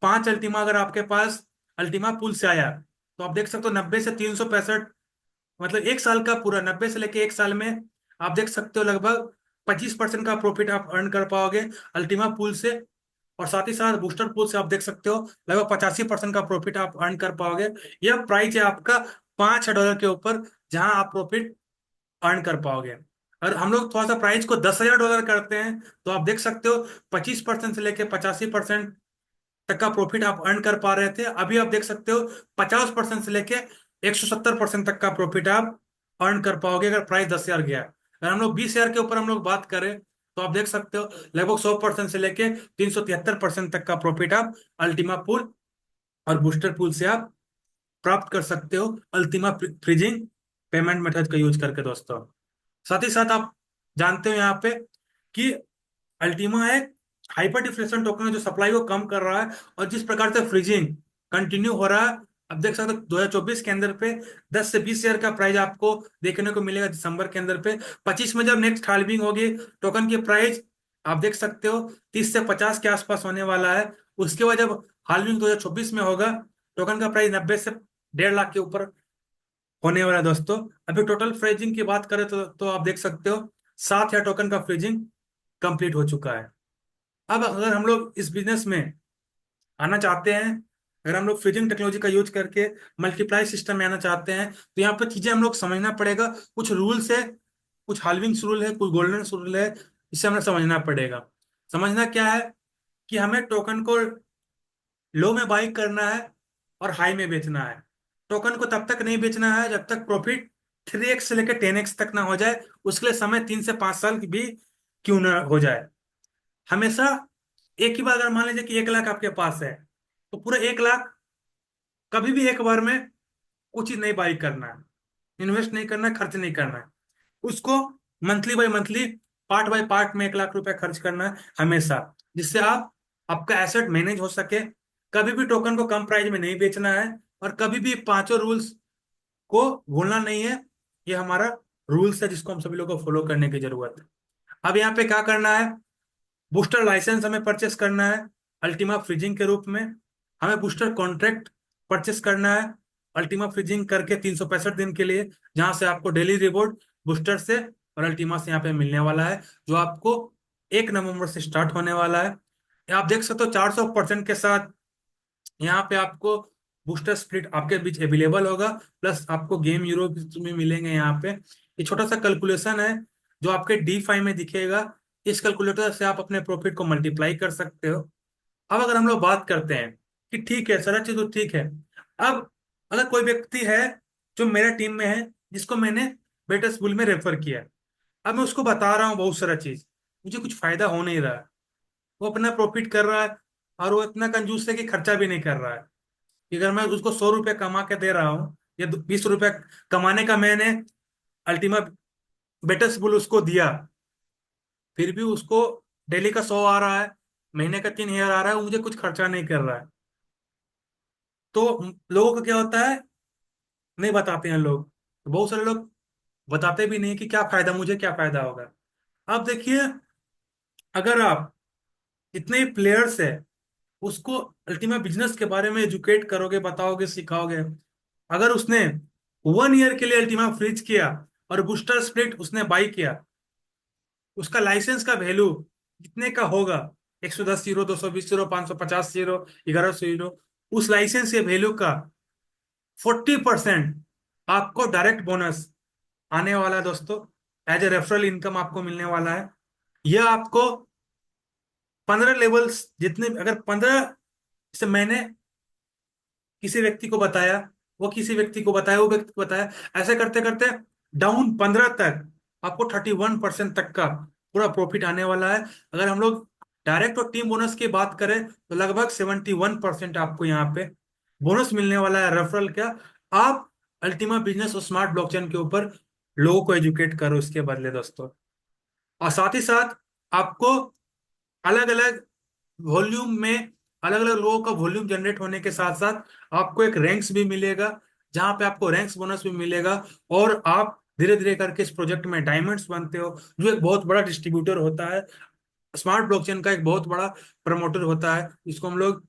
5 अल्टीमा अगर आपके पास अल्टीमा पूल से आया, तो आप देख सकते हो 90 से 365, मतलब 1 साल का पूरा, 90 से लेके 1 साल में आप देख सकते हो लगभग 25% का प्रॉफिट आप अर्न कर पाओगे अल्टीमा पूल से। और साथ ही साथ बूस्टर पूल से आप देख सकते हो लगभग 85% का प्रॉफिट आप अर्न कर पाओगे। यह प्राइस है आपका $5 के ऊपर, जहां आप प्रॉफिट अर्न कर पाओगे। और हम लोग थोड़ा सा प्राइस को $10,000 करते हैं, तो आप देख सकते हो 25% से लेके 85% तक का प्रॉफिट आप अर्न कर पा रहे थे। अभी आप देख सकते हो 50% से लेके 170% तक का प्रॉफिट आप अर्न कर पाओगे अगर प्राइस 10,000 गया। अगर हम लोग 20,000 के ऊपर हम लोग बात करें, तो आप देख सकते हो लगभग 100% से लेके 373% तक का प्रॉफिट आप अल्टीमा पूल और बूस्टर पूल से आप प्राप्त कर सकते हो अल्टीमा फ्रीजिंग पेमेंट मेथड का यूज करके दोस्तों। साथ ही साथ आप जानते हो यहाँ पे कि अल्टीमा एक हाइपर डिफ्लेशन टोकन है जो सप्लाई को कम कर रहा है। और जिस प्रकार से फ्रीजिंग कंटिन्यू हो रहा है, अब देख सकते हो 2024 के अंदर पे 10 से 20 शेयर का प्राइस आपको देखने को मिलेगा दिसंबर के अंदर पे। 25 में जब नेक्स्ट हाल्विंग होगी, टोकन की प्राइस आप देख सकते हो 30 से 50 के आसपास होने वाला है। उसके बाद जब हाल्विंग 2026 में होगा, टोकन का प्राइस 90 से 1.5 लाख के ऊपर होने वाला है दोस्तों। अभी टोटल फ्रीजिंग की बात करें तो आप देख सकते हो 7 हजार टोकन का फ्रीजिंग कंप्लीट हो चुका है। अब अगर हम लोग इस बिजनेस में आना चाहते हैं, अगर हम लोग फ्रीजिंग टेक्नोलॉजी का यूज करके मल्टीप्लाई सिस्टम में आना चाहते हैं, तो यहाँ पे चीजें हम लोग समझना पड़ेगा। कुछ रूल्स है, कुछ हाल्विंग्स रूल है, कुछ गोल्डन रूल है, इसे हमें समझना पड़ेगा। समझना क्या है कि हमें टोकन को लो में बाई करना है और हाई में बेचना है। टोकन को तब तक नहीं बेचना है जब तक प्रॉफिट 3x से लेकर 10x तक ना हो जाए, उसके लिए समय 3 से 5 साल की भी क्यों ना हो जाए। हमेशा एक ही बार, अगर मान लीजिए कि 1 लाख आपके पास है, तो पूरा 1 लाख कभी भी एक बार में कुछ ही नहीं बाई करना है, इन्वेस्ट नहीं करना है, खर्च नहीं करना है। उसको monthly by monthly, part by part में 1 लाख रुपए खर्च करना है हमेशा, जिससे आप आपका एसेट मैनेज हो सके। कभी भी टोकन को कम प्राइस में नहीं बेचना है, और कभी भी पांचों रूल्स को भूलना नहीं है। ये हमारा रूल्स है जिसको हम सभी लोगों को फॉलो करने की जरूरत है। अब यहाँ पे क्या करना है, बूस्टर लाइसेंस हमें परचेस करना है अल्टीमा फ्रीजिंग के रूप में। हमें बूस्टर कॉन्ट्रैक्ट परचेस करना है अल्टीमा फ्रीजिंग करके 365 दिन के लिए, जहां से आपको डेली रिवॉर्ड बूस्टर से और अल्टीमा से यहाँ पे मिलने वाला है, जो आपको 1 नवंबर से स्टार्ट होने वाला है। ये आप देख सकते हो 400% के साथ यहाँ पे आपको बूस्टर स्प्लिट आपके बीच अवेलेबल होगा, प्लस आपको गेम यूरो में मिलेंगे यहाँ पे। ये छोटा सा कैलकुलेशन है जो आपके D5 में दिखेगा। इस कैलकुलेटर से आप अपने प्रॉफिट को मल्टीप्लाई कर सकते हो। अब अगर हम लोग बात करते हैं कि ठीक है सारा चीज तो ठीक है, अब अगर कोई व्यक्ति है जो मेरे टीम में है, जिसको मैंने बेटर स्कूल में रेफर किया, अब मैं उसको बता रहा हूँ बहुत सारा चीज, मुझे कुछ फायदा हो नहीं रहा है। वो अपना प्रॉफिट कर रहा है, और वो इतना कंजूस है कि खर्चा भी नहीं कर रहा है। कि अगर मैं उसको 100 रुपये कमा के दे रहा हूँ, या 20 रुपये कमाने का मैंने अल्टीमा बेटर स्कूल उसको दिया, फिर भी उसको डेली का 100 आ रहा है, महीने का 3 हजार आ रहा है, वो मुझे कुछ खर्चा नहीं कर रहा है। तो लोगों का क्या होता है, नहीं बताते हैं लोग, तो बहुत सारे लोग बताते भी नहीं कि क्या फायदा, मुझे क्या फायदा होगा। अब देखिए, अगर आप इतने प्लेयर्स है, उसको अल्टीमा बिजनेस के बारे में एजुकेट करोगे, बताओगे, सिखाओगे, अगर उसने 1 ईयर के लिए अल्टीमा फ्रीज किया और बूस्टर स्प्लिट उसने बाई किया, उसका लाइसेंस का वैल्यू कितने का होगा, 110 यूरो, 220 यूरो, 550 यूरो, 1100 यूरो। उस लाइसेंस के वैल्यू का 40% आपको डायरेक्ट बोनस आने वाला है दोस्तों, एज ए रेफरल इनकम आपको मिलने वाला है। यह आपको 15 लेवल्स जितने, अगर 15 से मैंने किसी व्यक्ति को बताया, वो किसी व्यक्ति को बताया, वो व्यक्ति को बताया, ऐसे करते करते डाउन 15 तक आपको 31% तक का पूरा प्रॉफिट आने वाला है। अगर हम लोग डायरेक्ट और टीम बोनस की बात करें, तो लगभग 71% आपको यहाँ पे बोनस मिलने वाला है रेफरल का। आप अल्टीमा बिजनेस और स्मार्ट ब्लॉकचेन के ऊपर लोगों को एजुकेट करो इसके बदले दोस्तों। और साथ ही साथ आपको अलग अलग वॉल्यूम में, अलग अलग लोगों का वॉल्यूम जनरेट होने के साथ साथ आपको एक रैंक्स भी मिलेगा, जहां पे आपको रैंक्स बोनस भी मिलेगा। और आप धीरे धीरे करके इस प्रोजेक्ट में डायमंड्स बनते हो, जो एक बहुत बड़ा डिस्ट्रीब्यूटर होता है, स्मार्ट ब्लॉकचेन का एक बहुत बड़ा प्रमोटर होता है, जिसको हम लोग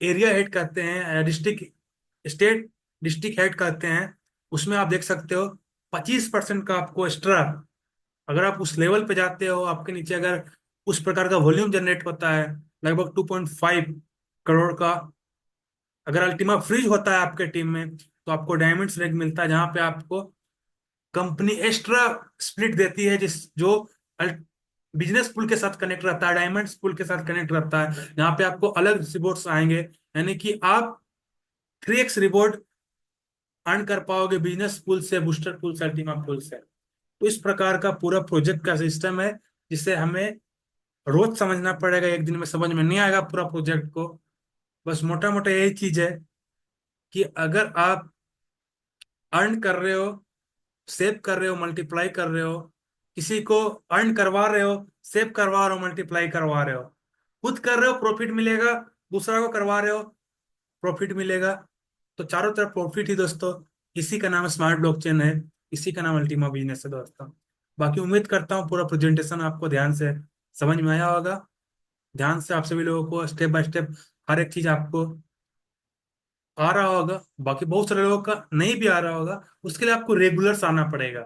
एरिया हेड कहते हैं, डिस्ट्रिक्ट स्टेट डिस्ट्रिक्ट हेड कहते हैं। उसमें आप देख सकते हो 25% का आपको एक्स्ट्रा, अगर आप उस लेवल पे जाते हो, आपके नीचे अगर उस प्रकार का वॉल्यूम जनरेट होता है लगभग 2.5 करोड़ का, अगर अल्टीमा फ्रीज होता है आपके टीम में, तो आपको डायमंड्स रैंक मिलता है, जहां पे आपको कंपनी एक्स्ट्रा स्प्लिट देती है, जिस जो बिजनेस पूल के साथ कनेक्ट रहता है, डायमंड्स पूल के साथ कनेक्ट रहता है, जहां पे आपको अलग रिवॉर्ड्स आएंगे, यानी कि आप 3x रिवॉर्ड अर्न कर पाओगे बिजनेस पूल से, बूस्टर पूल से, अल्टीमा पूल से। तो इस प्रकार का पूरा प्रोजेक्ट का सिस्टम है, जिसे हमें रोज समझना पड़ेगा, एक दिन में समझ में नहीं आएगा पूरा प्रोजेक्ट को। बस मोटा मोटा यही चीज है कि अगर आप अर्न कर रहे हो, सेव कर रहे हो, मल्टीप्लाई कर रहे हो, किसी को अर्न करवा रहे हो, सेव करवा रहे हो, मल्टीप्लाई करवा रहे हो, खुद कर रहे हो प्रॉफिट मिलेगा, दूसरा को करवा रहे हो प्रॉफिट मिलेगा, तो चारों तरफ प्रॉफिट ही दोस्तों। इसी का नाम स्मार्ट ब्लॉकचेन है, इसी का नाम अल्टीमा बिजनेस है दोस्तों। बाकी उम्मीद करता हूँ पूरा प्रेजेंटेशन आपको ध्यान से समझ में आया होगा। ध्यान से आप सभी लोगों को स्टेप बाय स्टेप हर एक चीज आपको आ रहा होगा। बाकी बहुत सारे लोगों का नहीं भी आ रहा होगा, उसके लिए आपको रेगुलर्स आना पड़ेगा,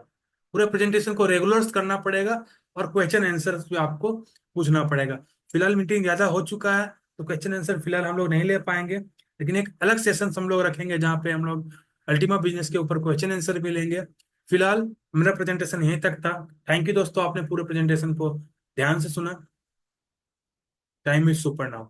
पूरे प्रेजेंटेशन को रेगुलर्स करना पड़ेगा, और क्वेश्चन आंसर भी आपको पूछना पड़ेगा। फिलहाल मीटिंग ज्यादा हो चुका है, तो क्वेश्चन आंसर फिलहाल हम लोग नहीं ले पाएंगे, लेकिन एक अलग सेशन हम लोग रखेंगे जहाँ पे हम लोग अल्टीमा बिजनेस के ऊपर क्वेश्चन आंसर भी लेंगे। फिलहाल मेरा प्रेजेंटेशन यहीं तक था। थैंक यू दोस्तों, आपने पूरे प्रेजेंटेशन को ध्यान से सुना। Time is super now.